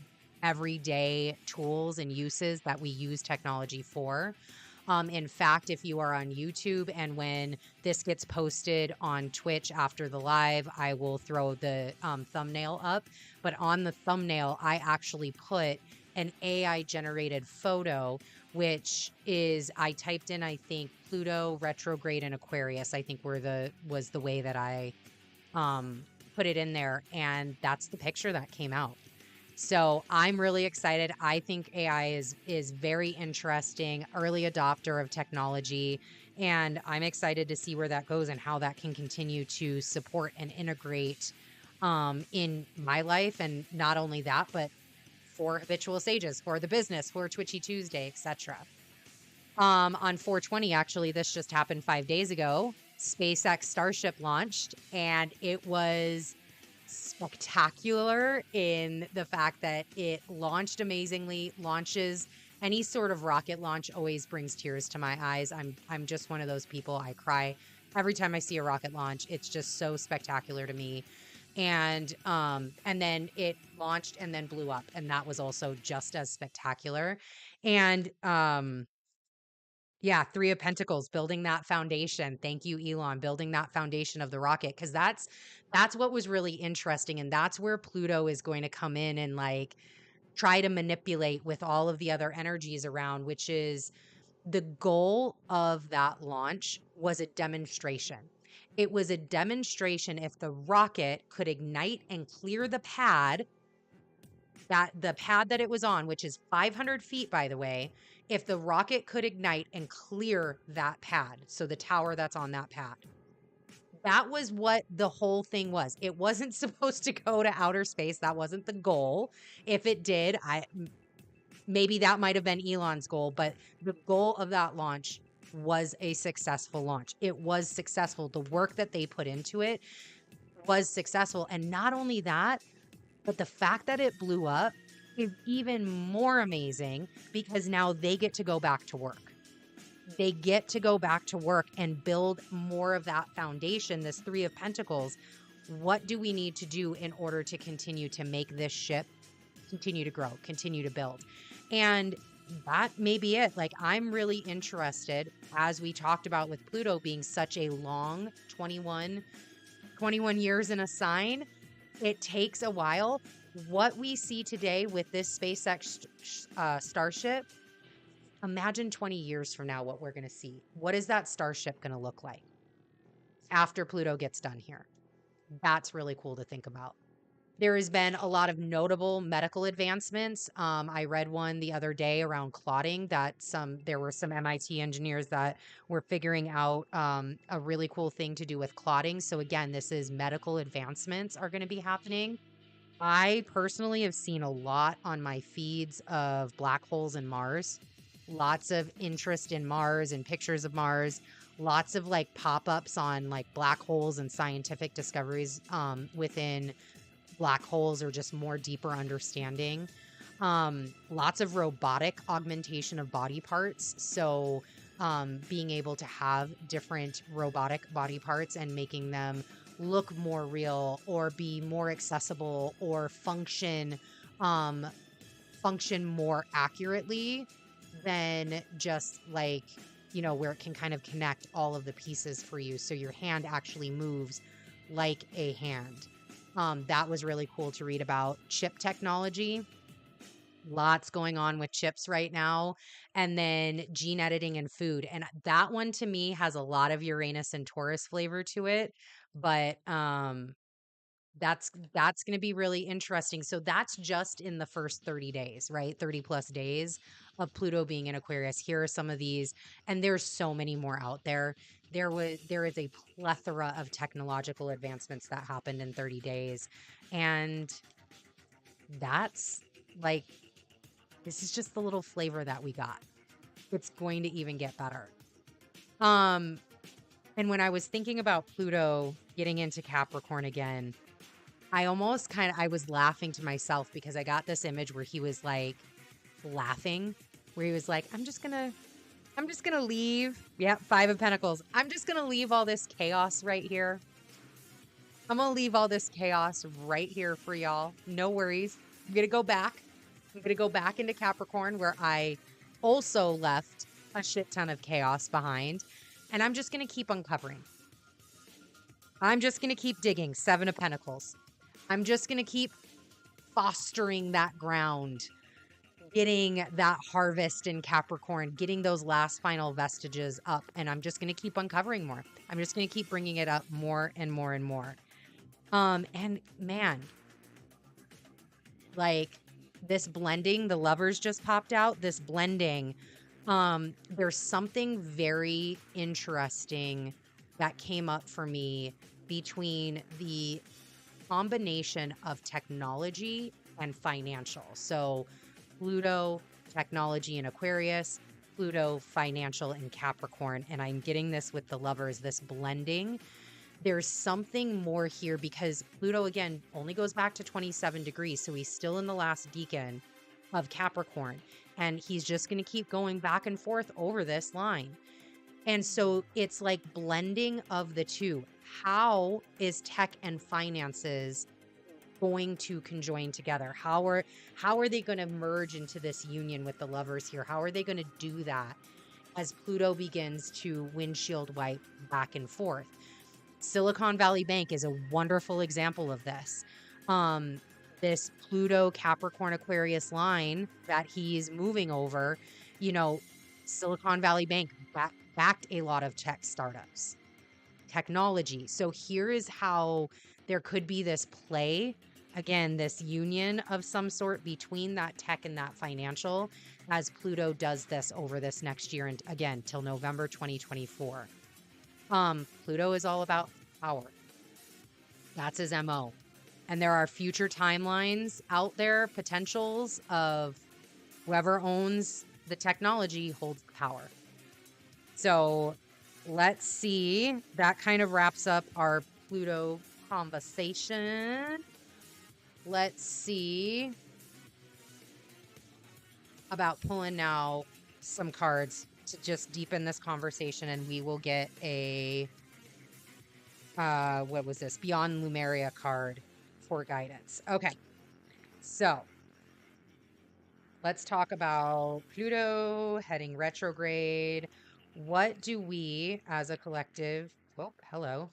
everyday tools and uses that we use technology for. In fact, if you are on YouTube and when this gets posted on Twitch after the live, I will throw the thumbnail up. But on the thumbnail, I actually put an AI generated photo, which is, I typed in, I think, Pluto retrograde in Aquarius, I think was the way that I put it in there. And that's the picture that came out. So I'm really excited. I think AI is very interesting, early adopter of technology, and I'm excited to see where that goes and how that can continue to support and integrate in my life. And not only that, but for Habitual Sages, for the business, for Twitchy Tuesday, etc. On 420, actually, this just happened 5 days ago. SpaceX Starship launched, and it was spectacular in the fact that it launched amazingly. Launches, any sort of rocket launch always brings tears to my eyes. I'm just one of those people. I cry every time I see a rocket launch. It's just so spectacular to me. And then it launched and then blew up, and that was also just as spectacular. And yeah, 3 of Pentacles, building that foundation. Thank you, Elon, building that foundation of the rocket, because that's what was really interesting, and that's where Pluto is going to come in and like try to manipulate with all of the other energies around, which is the goal of that launch was a demonstration. It was a demonstration if the rocket could ignite and clear the pad, that the pad that it was on, which is 500 feet, by the way, if the rocket could ignite and clear that pad, so the tower that's on that pad. That was what the whole thing was. It wasn't supposed to go to outer space. That wasn't the goal. If it did, maybe that might have been Elon's goal, but the goal of that launch was a successful launch. It was successful. The work that they put into it was successful. And not only that, but the fact that it blew up is even more amazing, because now they get to go back to work. They get to go back to work and build more of that foundation. This 3 of Pentacles. What do we need to do in order to continue to make this ship continue to grow, continue to build? And that may be it. Like, I'm really interested, as we talked about with Pluto being such a long 21 years in a sign, it takes a while. What we see today with this SpaceX starship, imagine 20 years from now what we're going to see. What is that starship going to look like after Pluto gets done here? That's really cool to think about. There has been a lot of notable medical advancements. I read one the other day around clotting, that there were some MIT engineers that were figuring out a really cool thing to do with clotting. So again, this is medical advancements are going to be happening. I personally have seen a lot on my feeds of black holes and Mars. Lots of interest in Mars and pictures of Mars. Lots of like pop-ups on like black holes and scientific discoveries within black holes, or just more deeper understanding. Lots of robotic augmentation of body parts. So being able to have different robotic body parts and making them look more real, or be more accessible, or function more accurately than just like, where it can kind of connect all of the pieces for you. So your hand actually moves like a hand. That was really cool to read about. Chip technology, lots going on with chips right now. And then gene editing and food. And that one to me has a lot of Uranus and Taurus flavor to it. But that's going to be really interesting. So that's just in the first 30 days, right? 30 plus days of Pluto being in Aquarius. Here are some of these, and there's so many more out there. There is a plethora of technological advancements that happened in 30 days. And that's like, this is just the little flavor that we got. It's going to even get better. And when I was thinking about Pluto getting into Capricorn again, I was laughing to myself, because I got this image where he was like laughing, where he was like, I'm just gonna leave. Yeah, 5 of Pentacles. I'm just gonna leave all this chaos right here. I'm gonna leave all this chaos right here for y'all. No worries. I'm gonna go back. I'm gonna go back into Capricorn, where I also left a shit ton of chaos behind. And I'm just gonna keep uncovering. I'm just gonna keep digging. 7 of Pentacles. I'm just going to keep fostering that ground, getting that harvest in Capricorn, getting those last final vestiges up. And I'm just going to keep uncovering more. I'm just going to keep bringing it up more and more and more. And man, like this blending, the lovers just popped out, this blending. There's something very interesting that came up for me between the combination of technology and financial. So Pluto, technology in Aquarius, Pluto, financial in Capricorn. And I'm getting this with the lovers, this blending. There's something more here, because Pluto, again, only goes back to 27 degrees. So he's still in the last decan of Capricorn. And he's just going to keep going back and forth over this line. And so it's like blending of the two. How is tech and finances going to conjoin together? How are they going to merge into this union with the lovers here? How are they going to do that as Pluto begins to windshield wipe back and forth? Silicon Valley Bank is a wonderful example of this. This Pluto Capricorn Aquarius line that he's moving over, you know, Silicon Valley Bank backed a lot of tech startups, technology. So here is how there could be this play, again, this union of some sort between that tech and that financial as Pluto does this over this next year and again till November 2024. Pluto is all about power. That's his MO. And there are future timelines out there, potentials of whoever owns the technology holds the power. So let's see. That kind of wraps up our Pluto conversation. Let's see about pulling now some cards to just deepen this conversation, and we will get a what was this? Beyond Lumeria card for guidance. Okay. So let's talk about Pluto heading retrograde. What do we as a collective, well, hello,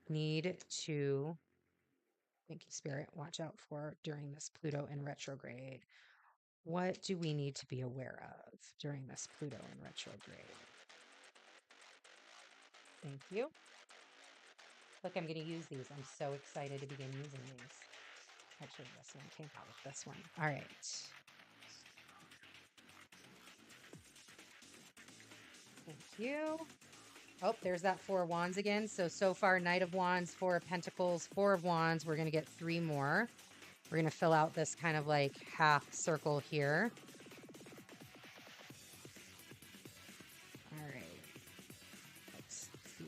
need to, thank you, Spirit, watch out for during this Pluto in retrograde? What do we need to be aware of during this Pluto in retrograde? Thank you. Look, I'm going to use these. I'm so excited to begin using these. Actually, this one came out with this one. All right. Thank you. Oh, there's that Four of Wands again. So far, Knight of Wands, Four of Pentacles, Four of Wands. We're going to get 3 more. We're going to fill out this kind of like half circle here. All right. Let's see.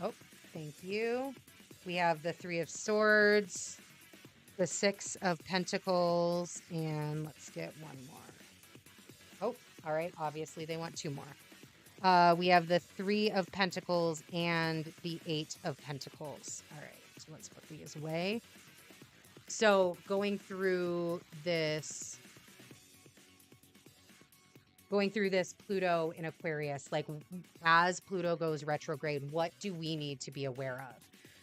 Oh, thank you. We have the 3 of Swords, the 6 of Pentacles, and let's get 1 more. Oh, all right. Obviously, they want 2 more. We have the 3 of Pentacles and the 8 of Pentacles. All right, so let's put these away. So going through this Pluto in Aquarius, like as Pluto goes retrograde, what do we need to be aware of?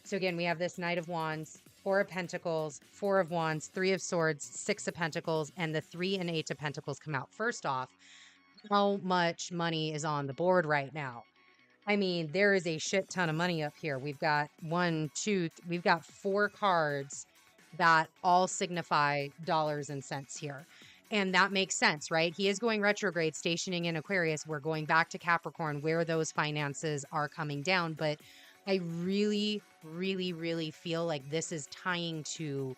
So again, we have this Knight of Wands, 4 of Pentacles, 4 of Wands, 3 of Swords, 6 of Pentacles, and the 3 and 8 of Pentacles come out. First off, how much money is on the board right now? I mean, there is a shit ton of money up here. We've got we've got 4 cards that all signify dollars and cents here. And that makes sense, right? He is going retrograde, stationing in Aquarius. We're going back to Capricorn where those finances are coming down. But I really, really, really feel like this is tying to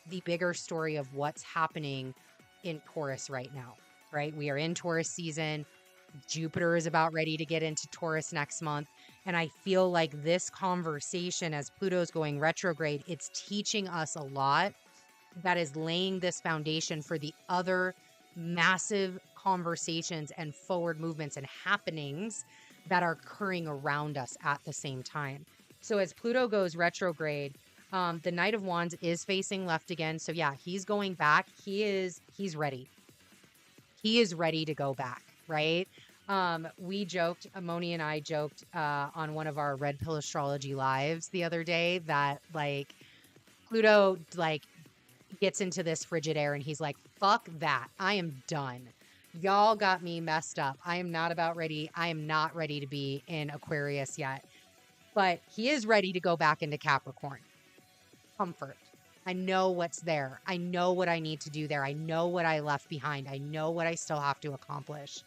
the bigger story of what's happening in Taurus right now, right? We are in Taurus season. Jupiter is about ready to get into Taurus next month. And I feel like this conversation, as Pluto's going retrograde, it's teaching us a lot that is laying this foundation for the other massive conversations and forward movements and happenings that are occurring around us at the same time. So as Pluto goes retrograde, the Knight of Wands is facing left again. So yeah, he's going back. He's ready. He is ready to go back, right? We joked, Moni and I joked on one of our Red Pill Astrology lives the other day that like Pluto like gets into this frigid air and he's like, fuck that. I am done. Y'all got me messed up. I am not ready to be in Aquarius yet. But he is ready to go back into Capricorn. Comfort. I know what's there. I know what I need to do there. I know what I left behind. I know what I still have to accomplish.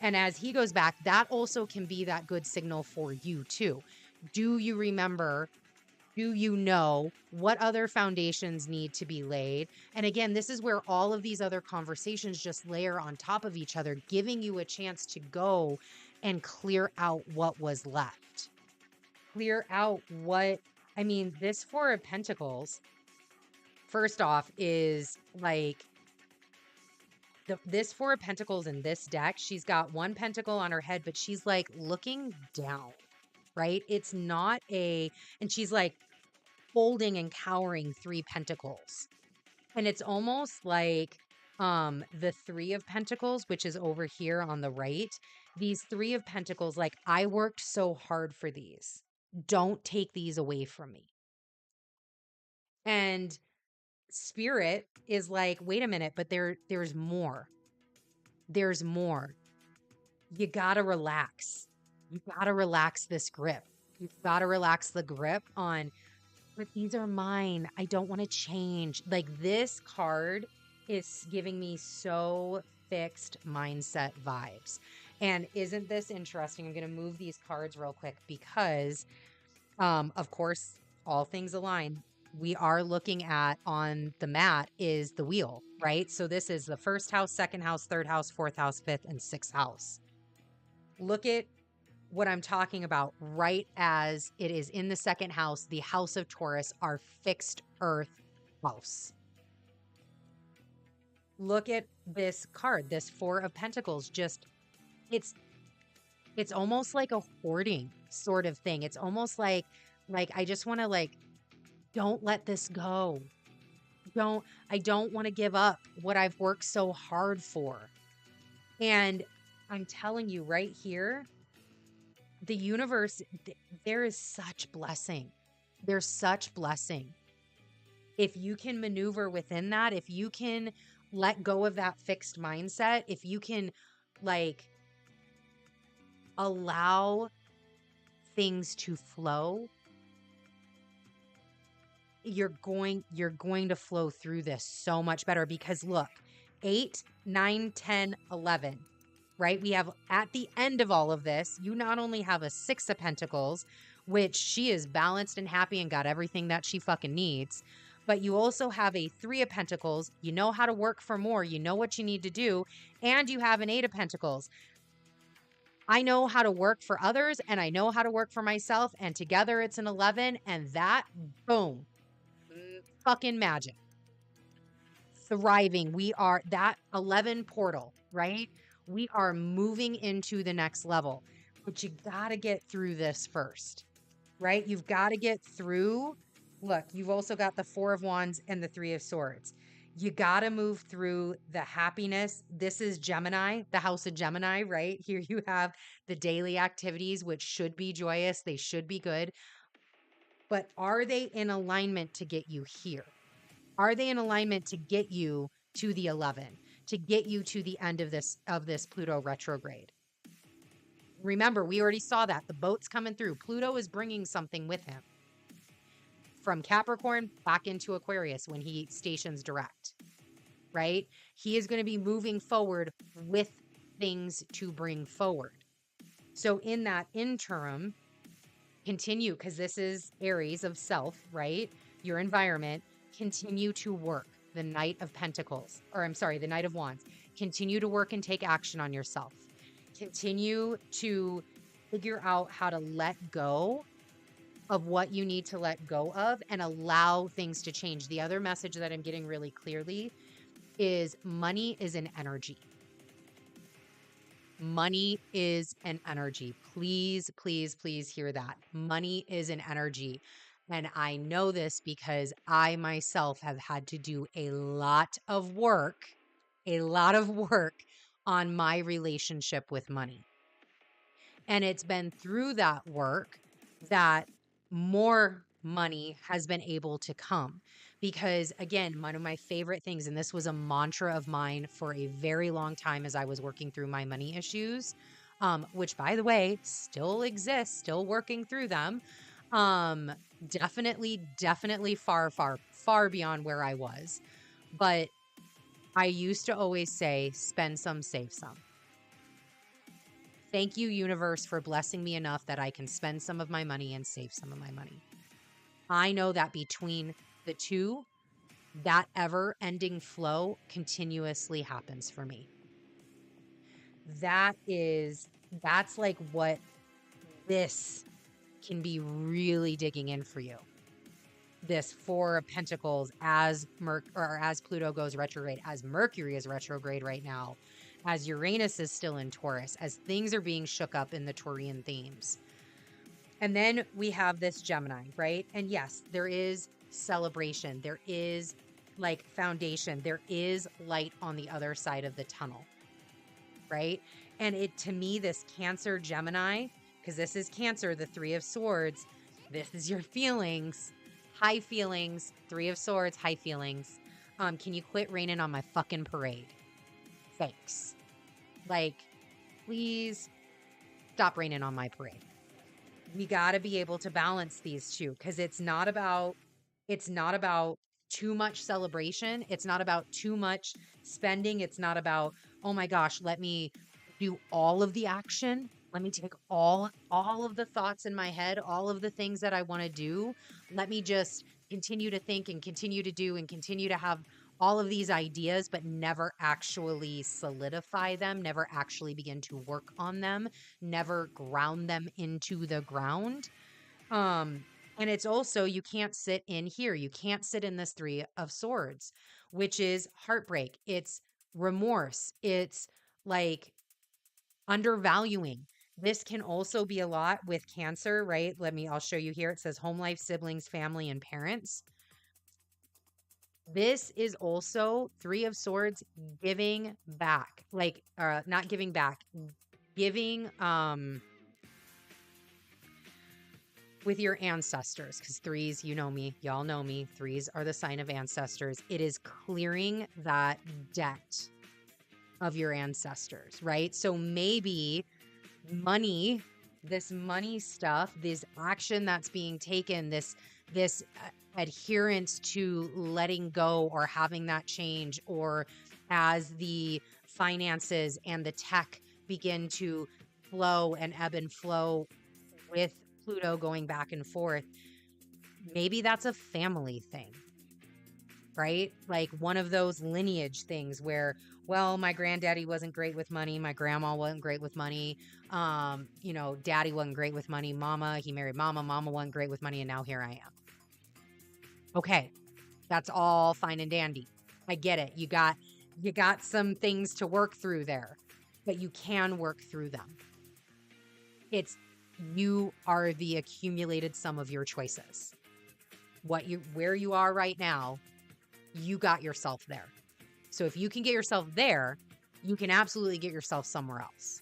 And as he goes back, that also can be that good signal for you too. Do you remember? Do you know what other foundations need to be laid? And again, this is where all of these other conversations just layer on top of each other, giving you a chance to go and clear out what was left. Clear out this 4 of Pentacles, first off, is like this Four of Pentacles in this deck, she's got one pentacle on her head, but she's like looking down, right? It's not and she's like holding and cowering three pentacles. And it's almost like the Three of Pentacles, which is over here on the right. These Three of Pentacles, like, I worked so hard for these. Don't take these away from me. And Spirit is like, wait a minute, but there's more. There's more. You gotta relax. You gotta relax this grip. You've gotta relax the grip on, but these are mine. I don't want to change. Like, this card is giving me so fixed mindset vibes. And isn't this interesting? I'm going to move these cards real quick because, of course, all things align. We are looking at on the mat is the wheel, right? So this is the first house, second house, third house, fourth house, fifth, and sixth house. Look at what I'm talking about right as it is in the second house, the house of Taurus, our fixed earth house. Look at this card, this Four of Pentacles. Just it's almost like a hoarding sort of thing. It's almost like I just want to, like, don't let this go. I don't want to give up what I've worked so hard for. And I'm telling you right here, the universe, there is such blessing. There's such blessing. If you can maneuver within that, if you can let go of that fixed mindset, if you can, like, allow things to flow, you're going to flow through this so much better. Because look, 8, 9, 10, 11, right? We have, at the end of all of this, you not only have a Six of Pentacles, which she is balanced and happy and got everything that she fucking needs, but you also have a Three of Pentacles. You know how to work for more. You know what you need to do. And you have an Eight of Pentacles. I know how to work for others and I know how to work for myself. And together it's an 11. And that, boom, fucking magic. Thriving. We are that 11 portal, right? We are moving into the next level. But you got to get through this first, right? You've got to get through. Look, you've also got the Four of Wands and the Three of Swords. You got to move through the happiness. This is Gemini, the house of Gemini, right? Here you have the daily activities, which should be joyous. They should be good. But are they in alignment to get you here? Are they in alignment to get you to the 11, to get you to the end of this Pluto retrograde? Remember, we already saw that. The boat's coming through. Pluto is bringing something with him from Capricorn back into Aquarius when he stations direct, right? He is going to be moving forward with things to bring forward. So in that interim, continue, because this is Aries of self, right? Your environment. Continue to work. The Knight of Pentacles, or I'm sorry, the Knight of Wands. Continue to work and take action on yourself. Continue to figure out how to let go of what you need to let go of and allow things to change. The other message that I'm getting really clearly is money is an energy. Money is an energy. Please, please, please hear that. Money is an energy. And I know this because I myself have had to do a lot of work on my relationship with money. And it's been through that work that more money has been able to come. Because again, one of my favorite things, and this was a mantra of mine for a very long time as I was working through my money issues, which, by the way, still exist, still working through them. Definitely far, far, far beyond where I was. But I used to always say, spend some, save some. Thank you, universe, for blessing me enough that I can spend some of my money and save some of my money. I know that between the two, that ever-ending flow continuously happens for me. That's like what this can be really digging in for you. this Four of Pentacles as as Pluto goes retrograde, as Mercury is retrograde right now, as Uranus is still in Taurus, as things are being shook up in the Taurian themes. And then we have this Gemini, right? And yes, there is celebration. There is like foundation. There is light on the other side of the tunnel, right? And it, to me, this Cancer Gemini, because this is Cancer, the Three of Swords, this is your feelings, high feelings, Three of Swords, high feelings. Can you quit raining on my fucking parade? Thanks. Like, please stop raining on my parade. We got to be able to balance these two, because it's not about too much celebration. It's not about too much spending. It's not about, oh my gosh, let me do all of the action. Let me take all of the thoughts in my head, all of the things that I want to do. Let me just continue to think and continue to do and continue to have all of these ideas, but never actually solidify them, never actually begin to work on them, never ground them into the ground. And it's also, you can't sit in here. You can't sit in this Three of Swords, which is heartbreak. It's remorse. It's like undervaluing. This can also be a lot with Cancer, right? I'll show you here. It says home life, siblings, family, and parents. This is also Three of Swords, giving back, like, not giving back, giving, with your ancestors, because threes, you know me, y'all know me, threes are the sign of ancestors. It is clearing that debt of your ancestors, right? So maybe money, this money stuff, this action that's being taken, this adherence to letting go or having that change, or as the finances and the tech begin to flow and ebb and flow with Pluto going back and forth, maybe that's a family thing, right? Like one of those lineage things where, well, my granddaddy wasn't great with money. My grandma wasn't great with money. Daddy wasn't great with money. Mama, he married mama. Mama wasn't great with money. And now here I am. Okay. That's all fine and dandy. I get it. You got some things to work through there, but you can work through them. You are the accumulated sum of your choices. Where you are right now, you got yourself there. So if you can get yourself there, you can absolutely get yourself somewhere else.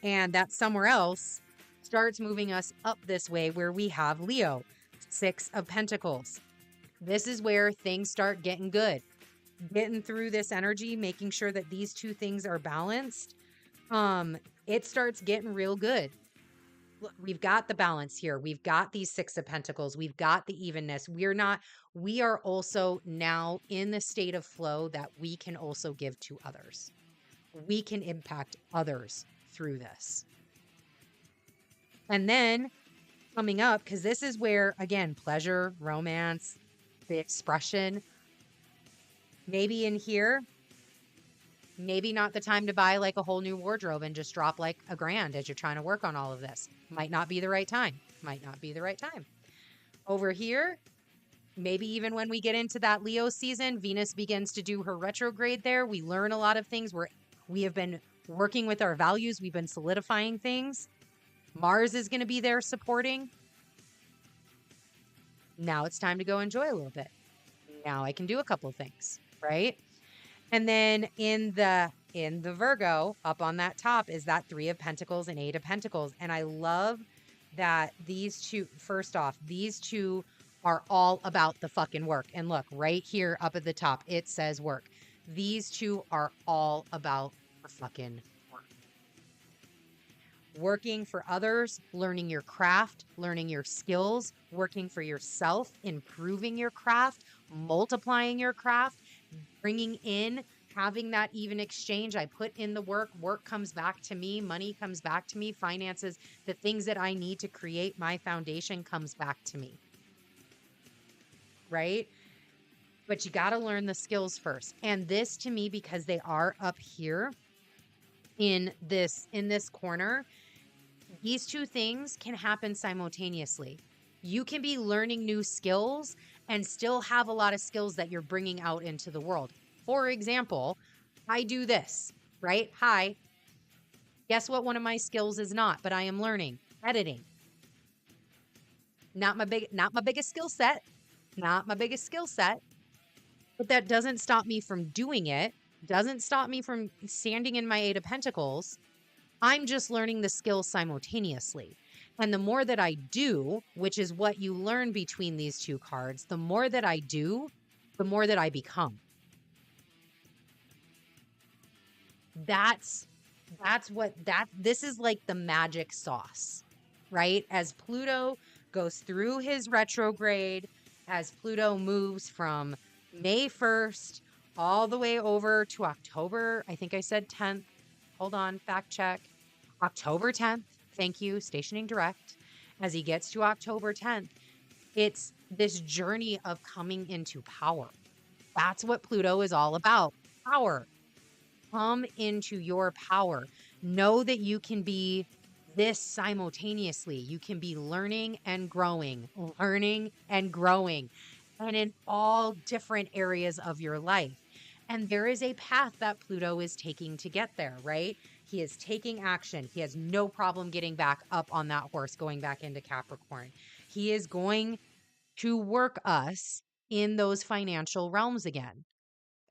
And that somewhere else starts moving us up this way, where we have Leo, Six of Pentacles. This is where things start getting good. Getting through this energy, making sure that these two things are balanced. It starts getting real good. Look, we've got the balance here. We've got these Six of Pentacles. We've got the evenness. We are also now in the state of flow that we can also give to others. We can impact others through this. And then coming up, because this is where, again, pleasure, romance, the expression, maybe in here, maybe not the time to buy like a whole new wardrobe and just drop like $1,000 as you're trying to work on all of this. Might not be the right time. Over here, maybe even when we get into that Leo season, Venus begins to do her retrograde there. We learn a lot of things where we have been working with our values. We've been solidifying things. Mars is going to be there supporting. Now it's time to go enjoy a little bit. Now I can do a couple of things, right? And then in the Virgo, up on that top, is that Three of Pentacles and Eight of Pentacles. And I love that these two are all about the fucking work. And look, right here up at the top, it says work. These two are all about the fucking work. Working for others, learning your craft, learning your skills, working for yourself, improving your craft, multiplying your craft, bringing in, having that even exchange. I put in the work comes back to me, money comes back to me, finances, the things that I need to create my foundation comes back to me. Right? But you got to learn the skills first. And this, to me, because they are up here in this corner, these two things can happen simultaneously. You can be learning new skills and still have a lot of skills that you're bringing out into the world. For example, I do this, right? Hi. Guess what one of my skills is not, but I am learning? Editing. Not my biggest skill set. Not my biggest skill set. But that doesn't stop me from doing it. Doesn't stop me from standing in my 8 of Pentacles. I'm just learning the skills simultaneously. And the more that I do, which is what you learn between these two cards, the more that I do, the more that I become. This is like the magic sauce, right? As Pluto goes through his retrograde, as Pluto moves from May 1st all the way over to October, I think I said 10th. Hold on, fact check. October 10th. Thank you, stationing direct. As he gets to October 10th, it's this journey of coming into power. That's what Pluto is all about. Power. Come into your power. Know that you can be this simultaneously. You can be learning and growing, and in all different areas of your life. And there is a path that Pluto is taking to get there, right? He is taking action. He has no problem getting back up on that horse, going back into Capricorn. He is going to work us in those financial realms again.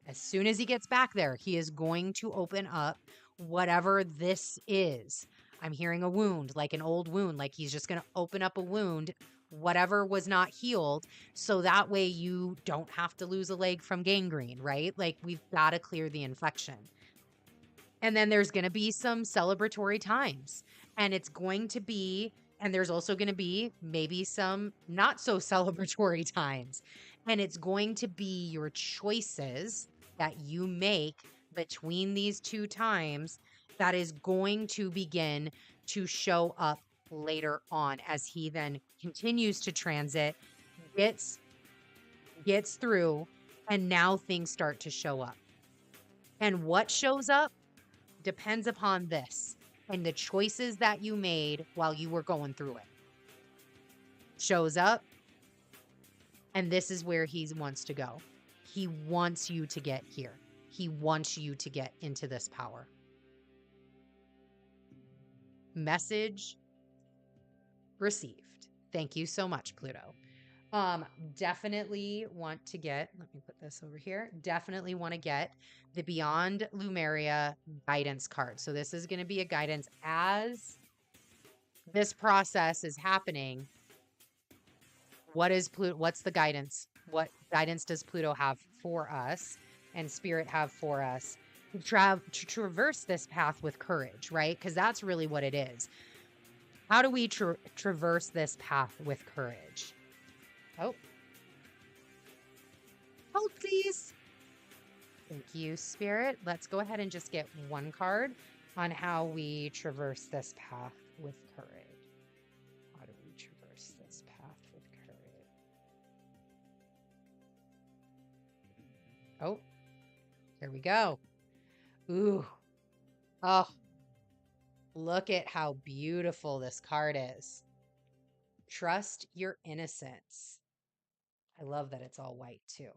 As soon as he gets back there, he is going to open up whatever this is. I'm hearing a wound, like an old wound, like he's just going to open up a wound, whatever was not healed. So that way you don't have to lose a leg from gangrene, right? Like we've got to clear the infection. And then there's going to be some celebratory times. And it's going to be, and there's also going to be maybe some not so celebratory times. And it's going to be your choices that you make between these two times that is going to begin to show up later on as he then continues to transit, gets through, and now things start to show up. And what shows up depends upon this and the choices that you made while you were going through it. Shows up, and this is where he wants to go. He wants you to get here. He wants you to get into this power. Message received. Thank you so much, Pluto. Definitely want to get, let me put this over here. Definitely want to get the Beyond Lumeria guidance card. So this is going to be a guidance as this process is happening. What's the guidance? What guidance does Pluto have for us and Spirit have for us to traverse this path with courage, right? Because that's really what it is. How do we traverse this path with courage? Oh. Hold, please. Thank you, Spirit. Let's go ahead and just get one card on how we traverse this path with courage. How do we traverse this path with courage? Oh, here we go. Ooh. Oh, look at how beautiful this card is. Trust your innocence. I love that it's all white too.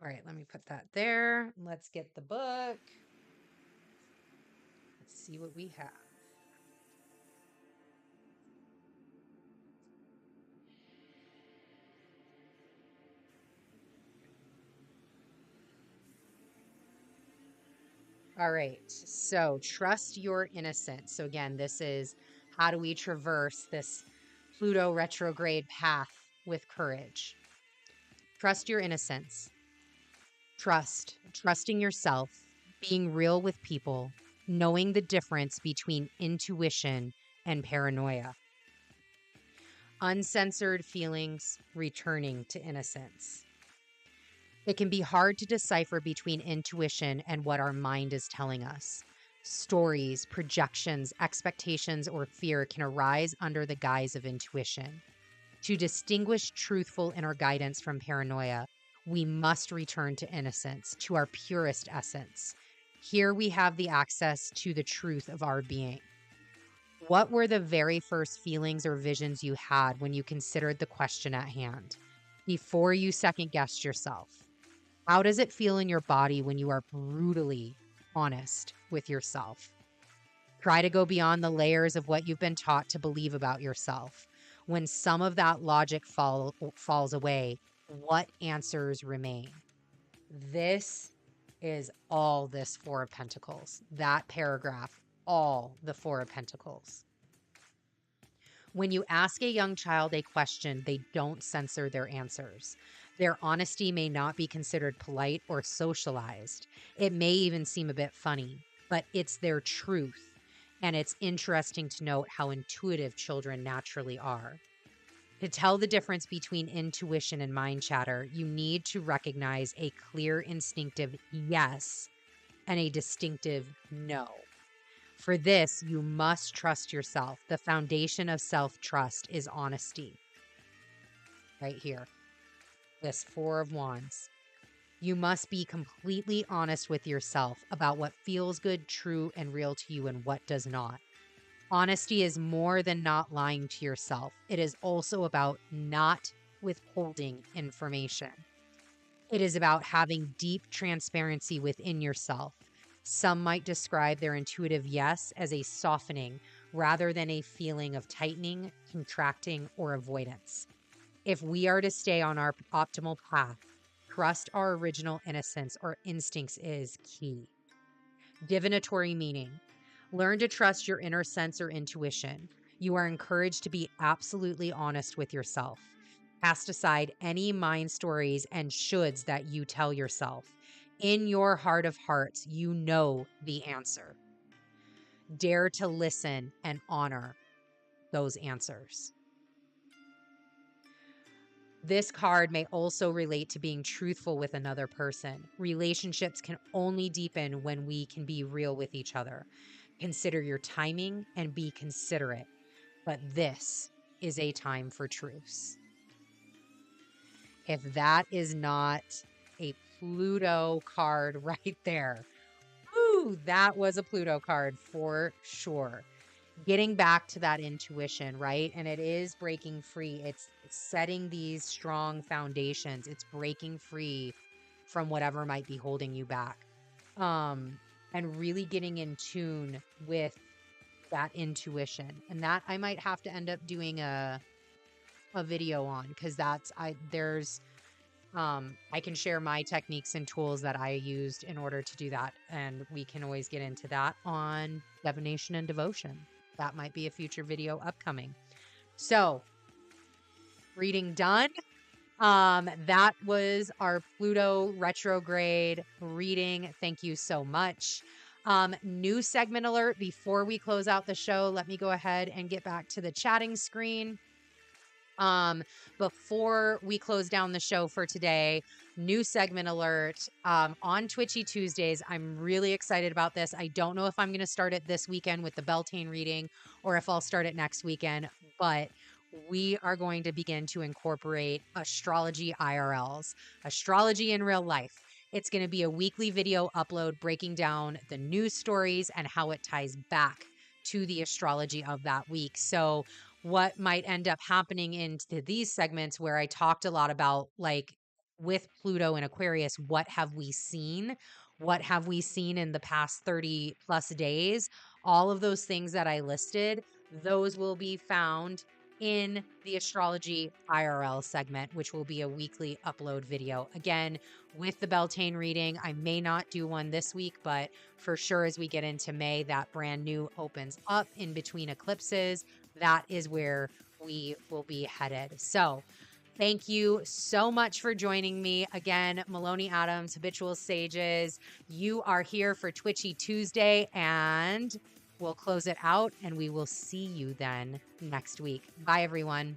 All right, let me put that there. Let's get the book. Let's see what we have. All right, so trust your innocence. So again, this is how do we traverse this Pluto retrograde path with courage? Trust your innocence. Trusting yourself, being real with people, knowing the difference between intuition and paranoia. Uncensored feelings, returning to innocence. It can be hard to decipher between intuition and what our mind is telling us. Stories, projections, expectations, or fear can arise under the guise of intuition. To distinguish truthful inner guidance from paranoia, we must return to innocence, to our purest essence. Here we have the access to the truth of our being. What were the very first feelings or visions you had when you considered the question at hand? Before you second guessed yourself, how does it feel in your body when you are brutally honest with yourself? Try to go beyond the layers of what you've been taught to believe about yourself. When some of that logic falls away, what answers remain? This is all this Four of Pentacles. That paragraph, all the Four of Pentacles. When you ask a young child a question, they don't censor their answers. Their honesty may not be considered polite or socialized. It may even seem a bit funny, but it's their truth. And it's interesting to note how intuitive children naturally are. To tell the difference between intuition and mind chatter, you need to recognize a clear, instinctive yes and a distinctive no. For this, you must trust yourself. The foundation of self-trust is honesty. Right here, this Four of Wands. You must be completely honest with yourself about what feels good, true, and real to you and what does not. Honesty is more than not lying to yourself. It is also about not withholding information. It is about having deep transparency within yourself. Some might describe their intuitive yes as a softening rather than a feeling of tightening, contracting, or avoidance. If we are to stay on our optimal path, trust our original innocence or instincts is key. Divinatory meaning. Learn to trust your inner sense or intuition. You are encouraged to be absolutely honest with yourself. Cast aside any mind stories and shoulds that you tell yourself. In your heart of hearts, you know the answer. Dare to listen and honor those answers. This card may also relate to being truthful with another person. Relationships can only deepen when we can be real with each other. Consider your timing and be considerate. But this is a time for truce. If that is not a Pluto card right there, ooh, that was a Pluto card for sure. Getting back to that intuition, right? And it is breaking free. It's setting these strong foundations. It's breaking free from whatever might be holding you back. And really getting in tune with that intuition. And that I might have to end up doing a video on, because I can share my techniques and tools that I used in order to do that. And we can always get into that on divination and devotion. That might be a future video upcoming. So, reading done. That was our Pluto retrograde reading. Thank you so much. New segment alert before we close out the show. Let me go ahead and get back to the chatting screen. Before we close down the show for today, new segment alert on Twitchy Tuesdays. I'm really excited about this. I don't know if I'm going to start it this weekend with the Beltane reading or if I'll start it next weekend, but we are going to begin to incorporate astrology IRLs, astrology in real life. It's going to be a weekly video upload breaking down the news stories and how it ties back to the astrology of that week. So what might end up happening into these segments where I talked a lot about, like, with Pluto and Aquarius, what have we seen? What have we seen in the past 30 plus days? All of those things that I listed, those will be found in the astrology IRL segment, which will be a weekly upload video. Again, with the Beltane reading, I may not do one this week, but for sure as we get into May, that brand new opens up in between eclipses. That is where we will be headed. So thank you so much for joining me. Again, Maloney Adams, Habitual Sages, you are here for Twitchy Tuesday, and we'll close it out and we will see you then next week. Bye, everyone.